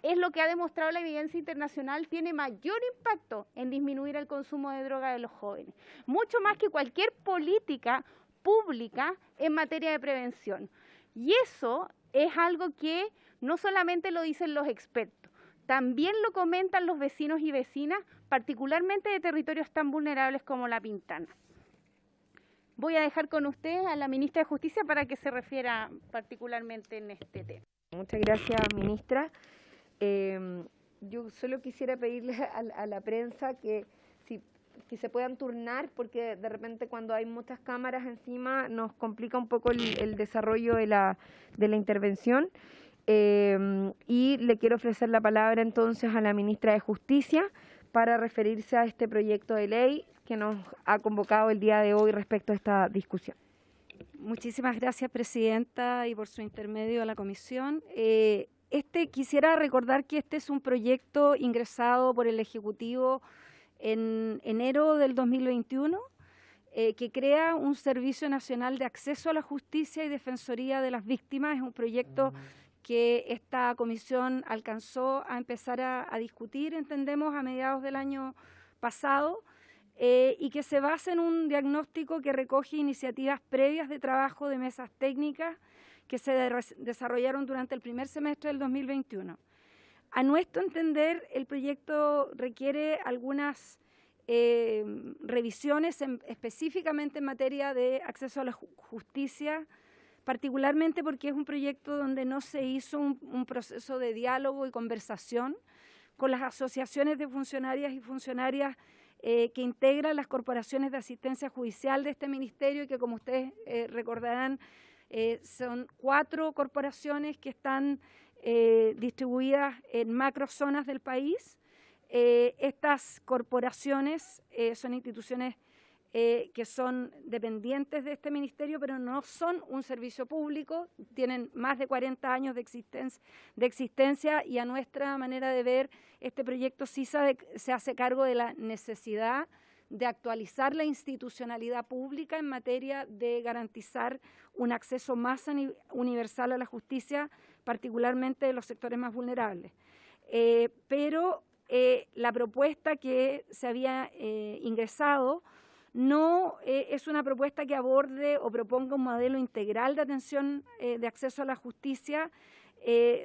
es lo que ha demostrado la evidencia internacional, tiene mayor impacto en disminuir el consumo de droga de los jóvenes, mucho más que cualquier política pública en materia de prevención. Y eso es algo que no solamente lo dicen los expertos, también lo comentan los vecinos y vecinas, particularmente de territorios tan vulnerables como La Pintana. Voy a dejar con usted a la ministra de Justicia para que se refiera particularmente en este tema. Muchas gracias, ministra. Yo solo quisiera pedirle a la prensa que se puedan turnar, porque de repente cuando hay muchas cámaras encima nos complica un poco el desarrollo de la intervención. Y le quiero ofrecer la palabra entonces a la ministra de Justicia para referirse a este proyecto de ley que nos ha convocado el día de hoy respecto a esta discusión. Muchísimas gracias, presidenta, y por su intermedio a la comisión. Quisiera recordar que este es un proyecto ingresado por el Ejecutivo en enero del 2021, que crea un Servicio Nacional de Acceso a la Justicia y Defensoría de las Víctimas. Es un proyecto que esta comisión alcanzó a empezar a discutir, entendemos, a mediados del año pasado, y que se basa en un diagnóstico que recoge iniciativas previas de trabajo de mesas técnicas que se desarrollaron durante el primer semestre del 2021. A nuestro entender, el proyecto requiere algunas revisiones específicamente en materia de acceso a la justicia, particularmente porque es un proyecto donde no se hizo un proceso de diálogo y conversación con las asociaciones de funcionarias y funcionarias que integran las corporaciones de asistencia judicial de este ministerio y que, como ustedes recordarán, son 4 corporaciones que están distribuidas en macrozonas del país. Estas corporaciones son instituciones que son dependientes de este ministerio, pero no son un servicio público, tienen más de 40 años de existencia y a nuestra manera de ver, este proyecto sí se hace cargo de la necesidad de actualizar la institucionalidad pública en materia de garantizar un acceso más universal a la justicia, particularmente de los sectores más vulnerables. Pero la propuesta que se había ingresado no es una propuesta que aborde o proponga un modelo integral de atención de acceso a la justicia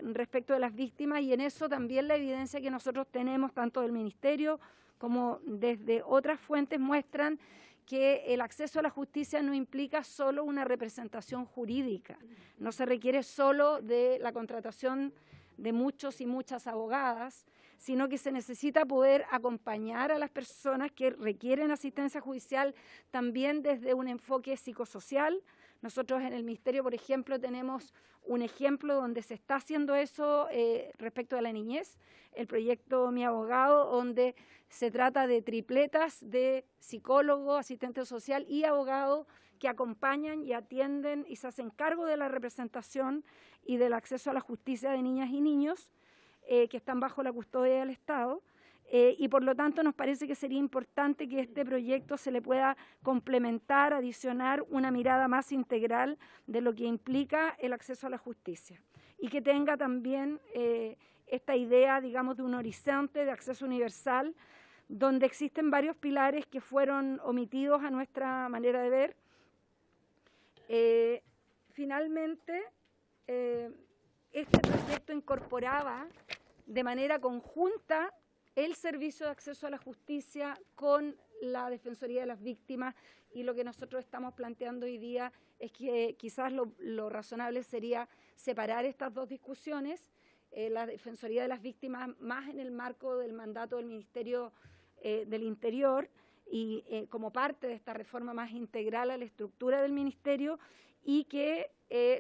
respecto de las víctimas, y en eso también la evidencia que nosotros tenemos, tanto del Ministerio como desde otras fuentes, muestran que el acceso a la justicia no implica solo una representación jurídica, no se requiere solo de la contratación de muchos y muchas abogadas, sino que se necesita poder acompañar a las personas que requieren asistencia judicial también desde un enfoque psicosocial, Nosotros en el Ministerio, por ejemplo, tenemos un ejemplo donde se está haciendo eso respecto a la niñez, el proyecto Mi Abogado, donde se trata de tripletas de psicólogo, asistente social y abogado que acompañan y atienden y se hacen cargo de la representación y del acceso a la justicia de niñas y niños que están bajo la custodia del Estado. Y por lo tanto nos parece que sería importante que este proyecto se le pueda complementar, adicionar una mirada más integral de lo que implica el acceso a la justicia y que tenga también esta idea, digamos, de un horizonte de acceso universal donde existen varios pilares que fueron omitidos a nuestra manera de ver. Finalmente, este proyecto incorporaba de manera conjunta el servicio de acceso a la justicia con la Defensoría de las Víctimas, y lo que nosotros estamos planteando hoy día es que quizás lo razonable sería separar estas dos discusiones, la Defensoría de las Víctimas más en el marco del mandato del Ministerio del Interior y como parte de esta reforma más integral a la estructura del Ministerio, y que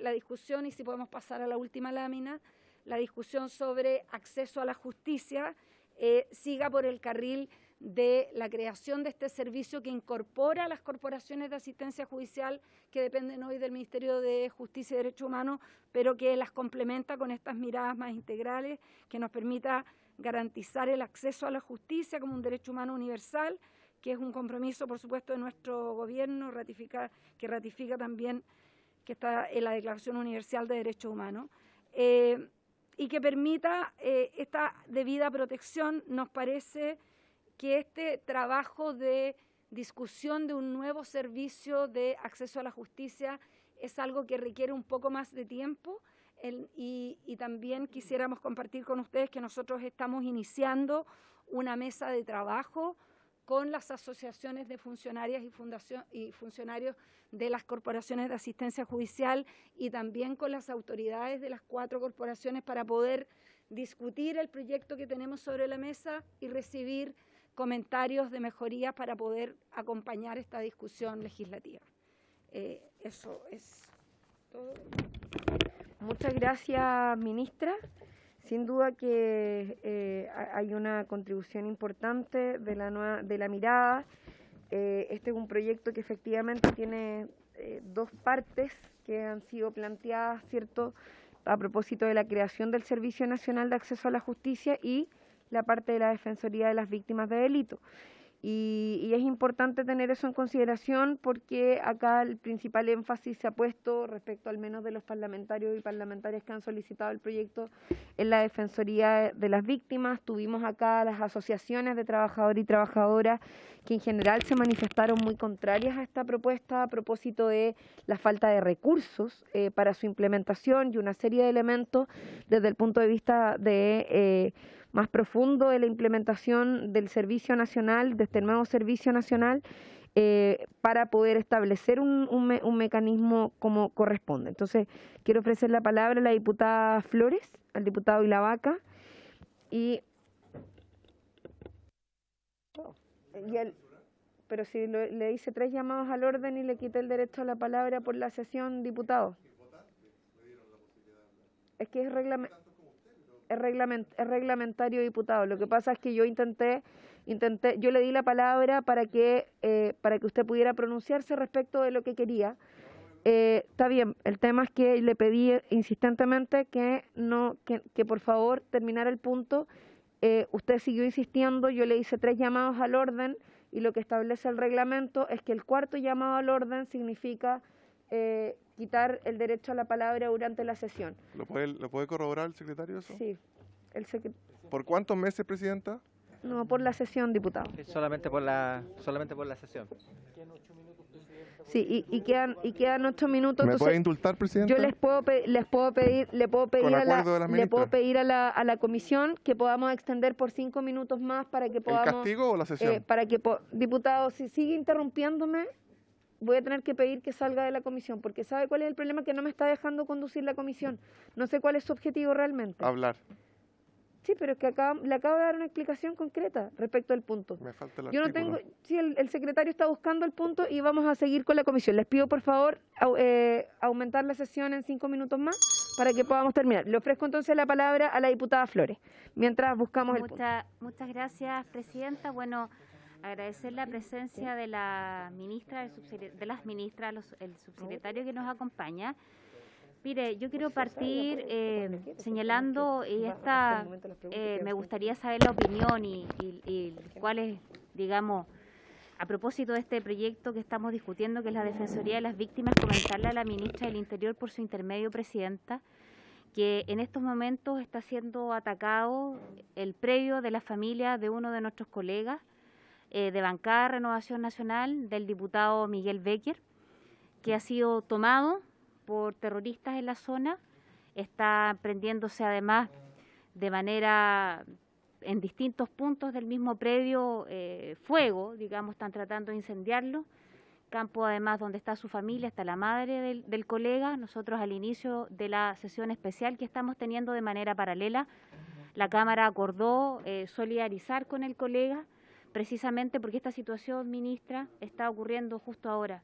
la discusión, y si podemos pasar a la última lámina, la discusión sobre acceso a la justicia siga por el carril de la creación de este servicio que incorpora a las corporaciones de asistencia judicial que dependen hoy del Ministerio de Justicia y Derechos Humanos, pero que las complementa con estas miradas más integrales que nos permita garantizar el acceso a la justicia como un derecho humano universal, que es un compromiso, por supuesto, de nuestro gobierno, que ratifica también que está en la Declaración Universal de Derechos Humanos. Y que permita esta debida protección. Nos parece que este trabajo de discusión de un nuevo servicio de acceso a la justicia es algo que requiere un poco más de tiempo y también quisiéramos compartir con ustedes que nosotros estamos iniciando una mesa de trabajo con las asociaciones de funcionarias y funcionarios de las corporaciones de asistencia judicial y también con las autoridades de las 4 corporaciones para poder discutir el proyecto que tenemos sobre la mesa y recibir comentarios de mejorías para poder acompañar esta discusión legislativa. Eso es todo. Muchas gracias, ministra. Sin duda que hay una contribución importante de la mirada. Este es un proyecto que efectivamente tiene 2 partes que han sido planteadas, ¿cierto?, a propósito de la creación del Servicio Nacional de Acceso a la Justicia y la parte de la Defensoría de las Víctimas de Delito. Y es importante tener eso en consideración porque acá el principal énfasis se ha puesto respecto al menos de los parlamentarios y parlamentarias que han solicitado el proyecto en la Defensoría de las Víctimas. Tuvimos acá las asociaciones de trabajadores y trabajadoras que en general se manifestaron muy contrarias a esta propuesta a propósito de la falta de recursos para su implementación y una serie de elementos desde el punto de vista de más profundo de la implementación del Servicio Nacional, de este nuevo Servicio Nacional, para poder establecer un mecanismo como corresponde. Entonces, quiero ofrecer la palabra a la diputada Flores, al diputado Ilavaca, pero si le hice 3 llamados al orden y le quité el derecho a la palabra por la sesión, diputado. Es que es reglamentario, diputado. Lo que pasa es que yo yo le di la palabra para que usted pudiera pronunciarse respecto de lo que quería. Está bien, el tema es que le pedí insistentemente que por favor terminara el punto. Usted siguió insistiendo, yo le hice 3 llamados al orden y lo que establece el reglamento es que el 4.º llamado al orden significa quitar el derecho a la palabra durante la sesión. ¿Lo puede corroborar el secretario eso? Sí. ¿Por cuántos meses, presidenta? No, por la sesión, diputado. Solamente por la sesión. Sí, y quedan 8 minutos. ¿Me puede indultar, presidenta? Yo le puedo pedir a la comisión que podamos extender por 5 minutos más para que podamos. ¿El castigo o la sesión? Diputado, si sigue interrumpiéndome, voy a tener que pedir que salga de la comisión, porque ¿sabe cuál es el problema? Que no me está dejando conducir la comisión. No sé cuál es su objetivo realmente. Hablar. Sí, pero es que le acabo de dar una explicación concreta respecto al punto. Me falta el Yo no artículo. tengo, sí, el secretario está buscando el punto y vamos a seguir con la comisión. Les pido, por favor, aumentar la sesión en 5 minutos más para que podamos terminar. Le ofrezco entonces la palabra a la diputada Flores, mientras buscamos el punto. Muchas gracias, presidenta. Bueno, agradecer la presencia de la ministra, de las ministras, el subsecretario que nos acompaña. Mire, yo quiero partir señalando, me gustaría saber la opinión y cuál es, digamos, a propósito de este proyecto que estamos discutiendo, que es la Defensoría de las Víctimas, comentarle a la ministra del Interior por su intermedio, presidenta, que en estos momentos está siendo atacado el predio de la familia de uno de nuestros colegas de bancada de Renovación Nacional, del diputado Miguel Becker, que ha sido tomado por terroristas en la zona. Está prendiéndose además de manera en distintos puntos del mismo predio fuego, digamos, están tratando de incendiarlo. Campo además donde está su familia, está la madre del colega. Nosotros al inicio de la sesión especial que estamos teniendo de manera paralela, la Cámara acordó solidarizar con el colega, precisamente porque esta situación, ministra, está ocurriendo justo ahora.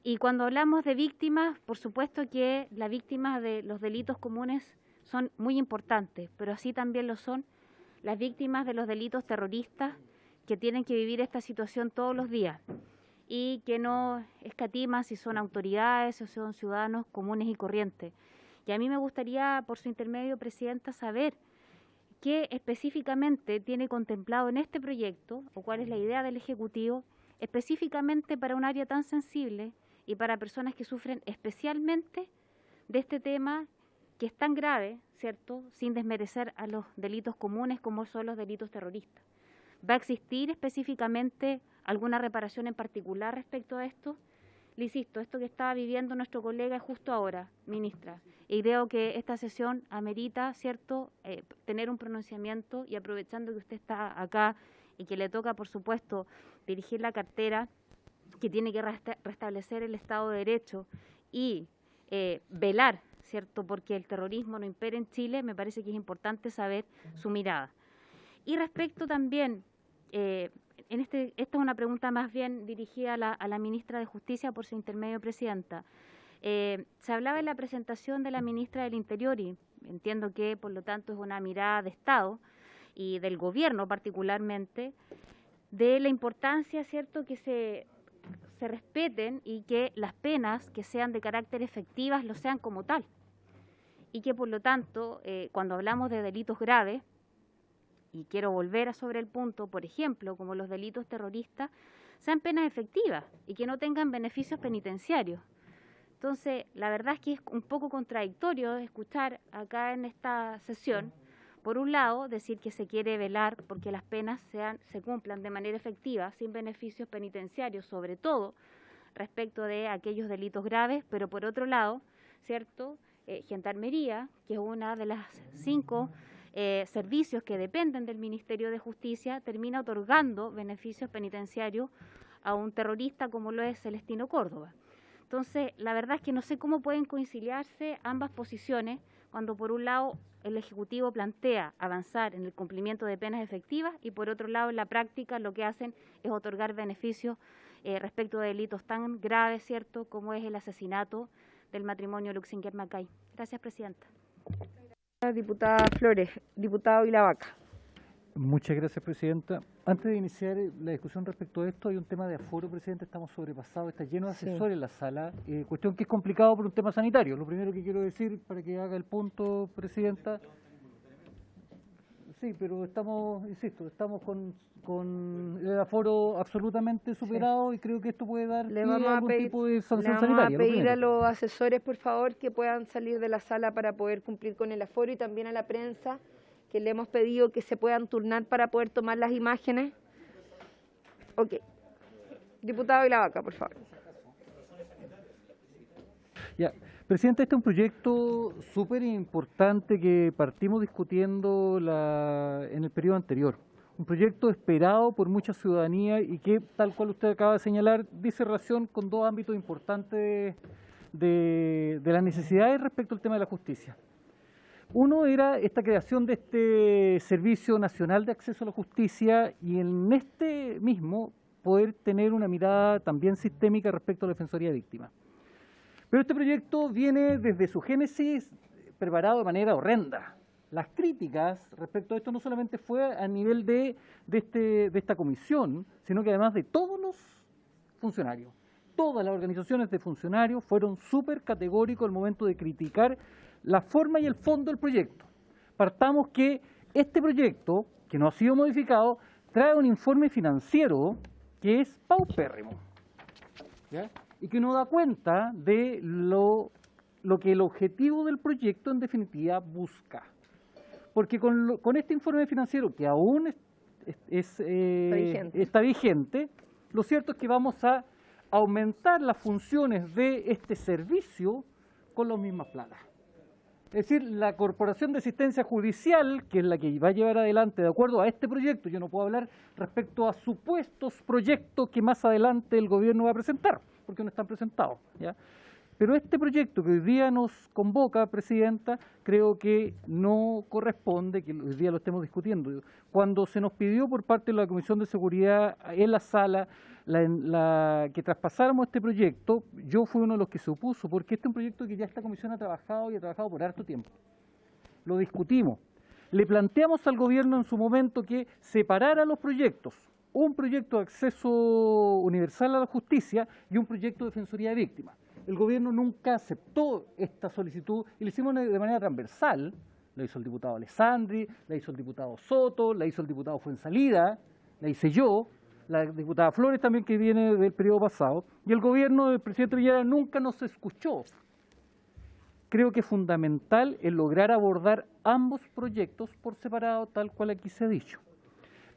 Y cuando hablamos de víctimas, por supuesto que las víctimas de los delitos comunes son muy importantes, pero así también lo son las víctimas de los delitos terroristas que tienen que vivir esta situación todos los días y que no escatiman si son autoridades o son ciudadanos comunes y corrientes. Y a mí me gustaría, por su intermedio, presidenta, saber qué específicamente tiene contemplado en este proyecto o cuál es la idea del Ejecutivo específicamente para un área tan sensible y para personas que sufren especialmente de este tema que es tan grave, ¿cierto?, sin desmerecer a los delitos comunes como son los delitos terroristas. ¿Va a existir específicamente alguna reparación en particular respecto a esto? Le insisto, esto que está viviendo nuestro colega es justo ahora, ministra, y creo que esta sesión amerita, ¿cierto?, tener un pronunciamiento, y aprovechando que usted está acá y que le toca, por supuesto, dirigir la cartera que tiene que restablecer el Estado de Derecho y velar, ¿cierto?, porque el terrorismo no impere en Chile, me parece que es importante saber su mirada. Y respecto también, esta es una pregunta más bien dirigida a la ministra de Justicia por su intermedio, presidenta. Se hablaba en la presentación de la ministra del Interior y entiendo que, por lo tanto, es una mirada de Estado y del Gobierno particularmente, de la importancia, ¿cierto?, que se respeten y que las penas que sean de carácter efectivas lo sean como tal. Y que, por lo tanto, cuando hablamos de delitos graves, y quiero volver sobre el punto, por ejemplo, como los delitos terroristas, sean penas efectivas y que no tengan beneficios penitenciarios. Entonces, la verdad es que es un poco contradictorio escuchar acá en esta sesión, por un lado, decir que se quiere velar porque las penas se cumplan de manera efectiva, sin beneficios penitenciarios, sobre todo respecto de aquellos delitos graves, pero por otro lado, ¿cierto?, Gendarmería, que es una de las 5 servicios que dependen del Ministerio de Justicia, termina otorgando beneficios penitenciarios a un terrorista como lo es Celestino Córdoba. Entonces, la verdad es que no sé cómo pueden conciliarse ambas posiciones cuando por un lado el Ejecutivo plantea avanzar en el cumplimiento de penas efectivas y por otro lado en la práctica lo que hacen es otorgar beneficios respecto de delitos tan graves, ¿cierto?, como es el asesinato del matrimonio Luxinger-Macay. Gracias, presidenta. Diputada Flores, diputado Ilavaca. Muchas gracias, presidenta. Antes de iniciar la discusión respecto a esto, hay un tema de aforo, presidente, estamos sobrepasados, está lleno de asesores en la sala, cuestión que es complicado por un tema sanitario. Lo primero que quiero decir, para que haga el punto, presidenta, sí, pero estamos, insisto, estamos con el aforo absolutamente superado y creo que esto puede dar algún tipo de sanción sanitaria. Le vamos a pedir a los asesores, por favor, que puedan salir de la sala para poder cumplir con el aforo y también a la prensa, que le hemos pedido que se puedan turnar para poder tomar las imágenes. Ok. Diputado Ilavaca, por favor. Ya. Presidente, este es un proyecto súper importante que partimos discutiendo en el periodo anterior. Un proyecto esperado por mucha ciudadanía y que, tal cual usted acaba de señalar, dice relación con 2 ámbitos importantes de las necesidades respecto al tema de la justicia. Uno era esta creación de este Servicio Nacional de Acceso a la Justicia y en este mismo poder tener una mirada también sistémica respecto a la Defensoría de Víctimas. Pero este proyecto viene desde su génesis preparado de manera horrenda. Las críticas respecto a esto no solamente fue a nivel de esta comisión, sino que además de todos los funcionarios. Todas las organizaciones de funcionarios fueron súper categóricos al momento de criticar la forma y el fondo del proyecto. Partamos que este proyecto, que no ha sido modificado, trae un informe financiero que es paupérrimo, ¿ya? Y que no da cuenta de lo que el objetivo del proyecto en definitiva busca. Porque con este informe financiero, que aún está vigente, lo cierto es que vamos a aumentar las funciones de este servicio con las mismas platas. Es decir, la Corporación de Asistencia Judicial, que es la que va a llevar adelante de acuerdo a este proyecto, yo no puedo hablar respecto a supuestos proyectos que más adelante el gobierno va a presentar, porque no están presentados, ¿ya? Pero este proyecto que hoy día nos convoca, Presidenta, creo que no corresponde que hoy día lo estemos discutiendo. Cuando se nos pidió por parte de la Comisión de Seguridad en la sala que traspasáramos este proyecto, yo fui uno de los que se opuso, porque este es un proyecto que ya esta comisión ha trabajado y ha trabajado por harto tiempo. Lo discutimos. Le planteamos al gobierno en su momento que separara los proyectos, un proyecto de acceso universal a la justicia y un proyecto de defensoría de víctimas. El gobierno nunca aceptó esta solicitud y lo hicimos de manera transversal. Lo hizo el diputado Alessandri, la hizo el diputado Soto, la hizo el diputado Fuenzalida, la hice yo, la diputada Flores también, que viene del periodo pasado, y el gobierno del presidente Piñera nunca nos escuchó. Creo que es fundamental el lograr abordar ambos proyectos por separado, tal cual aquí se ha dicho.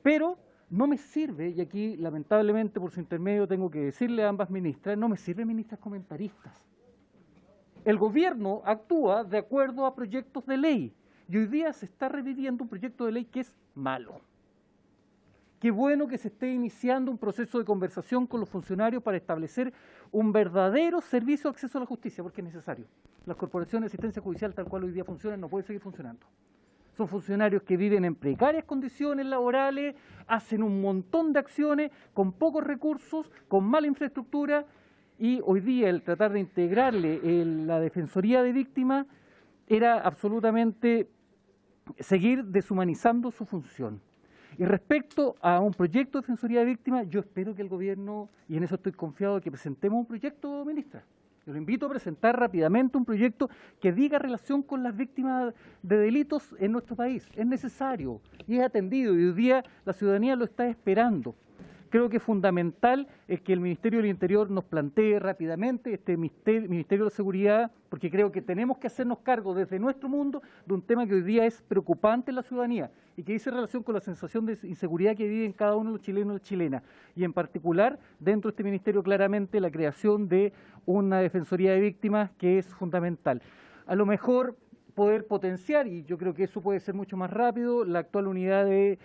Pero no me sirve, y aquí lamentablemente por su intermedio tengo que decirle a ambas ministras, no me sirven ministras comentaristas. El gobierno actúa de acuerdo a proyectos de ley, y hoy día se está reviviendo un proyecto de ley que es malo. Qué bueno que se esté iniciando un proceso de conversación con los funcionarios para establecer un verdadero servicio de acceso a la justicia, porque es necesario. Las corporaciones de asistencia judicial tal cual hoy día funcionan no pueden seguir funcionando. Son funcionarios que viven en precarias condiciones laborales, hacen un montón de acciones con pocos recursos, con mala infraestructura, y hoy día el tratar de integrarle la Defensoría de Víctimas era absolutamente seguir deshumanizando su función. Y respecto a un proyecto de Defensoría de Víctimas, yo espero que el gobierno, y en eso estoy confiado, que presentemos un proyecto, ministra. Yo lo invito a presentar rápidamente un proyecto que diga relación con las víctimas de delitos en nuestro país. Es necesario y es atendido, y hoy día la ciudadanía lo está esperando. Creo que es fundamental que el Ministerio del Interior nos plantee rápidamente este Ministerio de Seguridad, porque creo que tenemos que hacernos cargo desde nuestro mundo de un tema que hoy día es preocupante en la ciudadanía y que dice relación con la sensación de inseguridad que viven cada uno de los chilenos y las chilenas. Y en particular, dentro de este ministerio, claramente la creación de una Defensoría de Víctimas que es fundamental. A lo mejor poder potenciar, y yo creo que eso puede ser mucho más rápido, la actual unidad de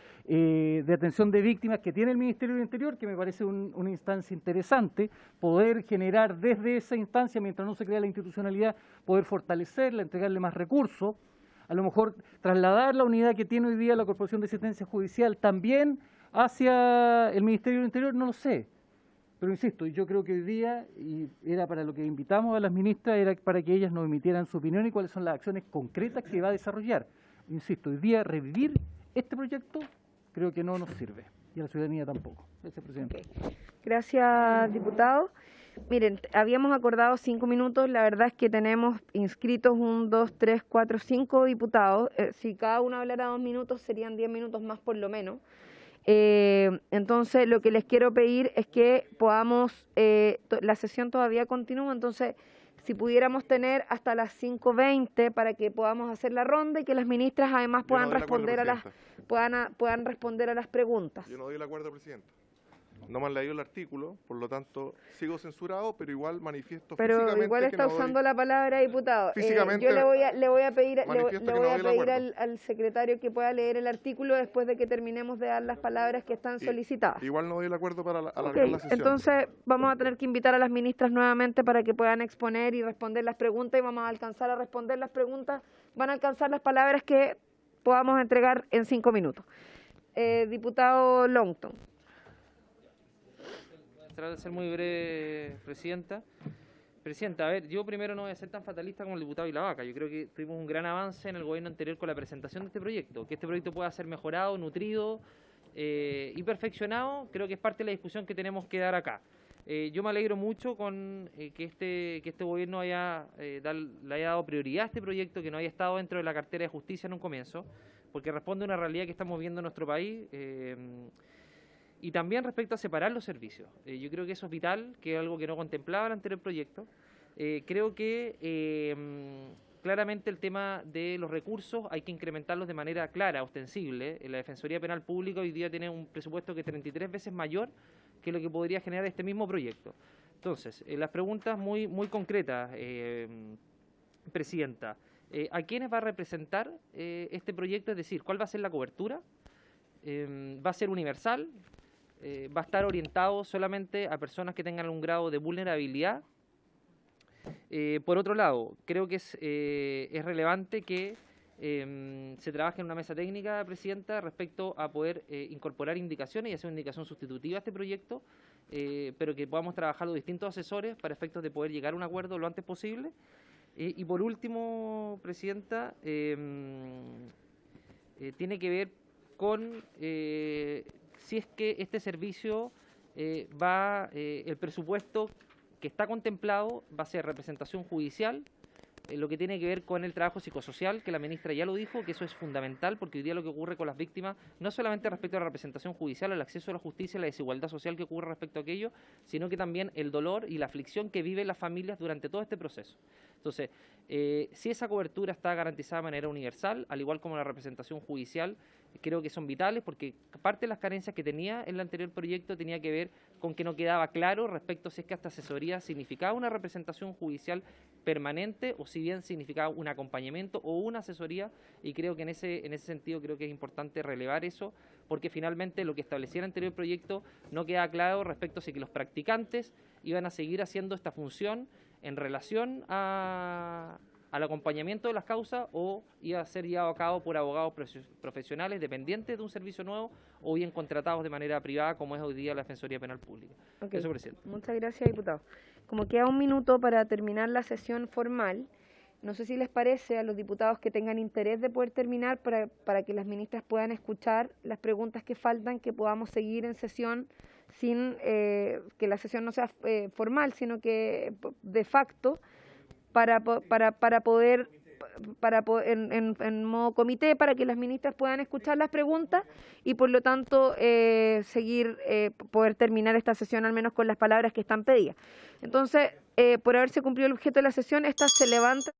atención de víctimas que tiene el Ministerio del Interior, que me parece una instancia interesante, poder generar desde esa instancia, mientras no se crea la institucionalidad, poder fortalecerla, entregarle más recursos, a lo mejor trasladar la unidad que tiene hoy día la Corporación de Asistencia Judicial también hacia el Ministerio del Interior, no lo sé. Pero insisto, yo creo que hoy día, y era para lo que invitamos a las ministras, era para que ellas nos emitieran su opinión y cuáles son las acciones concretas que va a desarrollar. Insisto, hoy día revivir este proyecto creo que no nos sirve, y a la ciudadanía tampoco. Gracias, Presidente. Okay. Gracias, diputado. Miren, habíamos acordado 5 minutos, la verdad es que tenemos inscritos 1, 2, 3, 4, 5 diputados. Si cada uno hablara 2 minutos, serían 10 minutos más por lo menos. Entonces, lo que les quiero pedir es que podamos, la sesión todavía continúa, entonces, si pudiéramos tener hasta las 5:20 para que podamos hacer la ronda y que las ministras además puedan responder puedan responder a las preguntas. Yo no doy el acuerdo, Presidenta. No me han leído el artículo, por lo tanto sigo censurado, pero igual manifiesto físicamente. Pero igual está usando la palabra, diputado. Físicamente, yo le voy a pedir al secretario que pueda leer el artículo después de que terminemos de dar las palabras que están solicitadas. Igual no doy el acuerdo para alargar la sesión. Entonces vamos a tener que invitar a las ministras nuevamente para que puedan exponer y responder las preguntas, y vamos a alcanzar a responder las preguntas van a alcanzar las palabras que podamos entregar en 5 minutos. Diputado Longton. Tratar de ser muy breve, Presidenta. Presidenta, a ver, yo primero no voy a ser tan fatalista como el diputado Ilavaca. Yo creo que tuvimos un gran avance en el gobierno anterior con la presentación de este proyecto. Que este proyecto pueda ser mejorado, nutrido y perfeccionado, creo que es parte de la discusión que tenemos que dar acá. Yo me alegro mucho con que este gobierno le haya dado prioridad a este proyecto, que no haya estado dentro de la cartera de justicia en un comienzo, porque responde a una realidad que estamos viendo en nuestro país. Y también respecto a separar los servicios. Yo creo que eso es vital, que es algo que no contemplaba el anterior proyecto. Creo que claramente el tema de los recursos hay que incrementarlos de manera clara, ostensible. La Defensoría Penal Pública hoy día tiene un presupuesto que es 33 veces mayor que lo que podría generar este mismo proyecto. Entonces, las preguntas muy concretas, Presidenta. ¿A quiénes va a representar este proyecto? Es decir, ¿cuál va a ser la cobertura? ¿Va a ser universal? ¿Va a estar orientado solamente a personas que tengan un grado de vulnerabilidad? Por otro lado, creo que es relevante que se trabaje en una mesa técnica, Presidenta, respecto a poder incorporar indicaciones y hacer una indicación sustitutiva a este proyecto, pero que podamos trabajar los distintos asesores para efectos de poder llegar a un acuerdo lo antes posible. Y por último, Presidenta, tiene que ver con si es que este servicio el presupuesto que está contemplado va a ser representación judicial, lo que tiene que ver con el trabajo psicosocial, que la ministra ya lo dijo, que eso es fundamental, porque hoy día lo que ocurre con las víctimas, no solamente respecto a la representación judicial, el acceso a la justicia, la desigualdad social que ocurre respecto a aquello, sino que también el dolor y la aflicción que viven las familias durante todo este proceso. Entonces, si esa cobertura está garantizada de manera universal, al igual como la representación judicial, creo que son vitales, porque parte de las carencias que tenía el anterior proyecto tenía que ver con que no quedaba claro respecto a si es que esta asesoría significaba una representación judicial permanente o si bien significaba un acompañamiento o una asesoría, y creo que en ese sentido creo que es importante relevar eso, porque finalmente lo que establecía el anterior proyecto no queda claro respecto a si que los practicantes iban a seguir haciendo esta función en relación al acompañamiento de las causas o iba a ser llevado a cabo por abogados profesionales dependientes de un servicio nuevo o bien contratados de manera privada, como es hoy día la Defensoría Penal Pública. Okay. Eso, Presidente. Muchas gracias, diputado. Como queda un minuto para terminar la sesión formal, no sé si les parece a los diputados que tengan interés de poder terminar para que las ministras puedan escuchar las preguntas que faltan, que podamos seguir en sesión sin que la sesión no sea formal, sino que de facto, para poder en modo comité, para que las ministras puedan escuchar las preguntas y por lo tanto poder terminar esta sesión al menos con las palabras que están pedidas. Entonces, por haberse cumplido el objeto de la sesión, esta se levanta.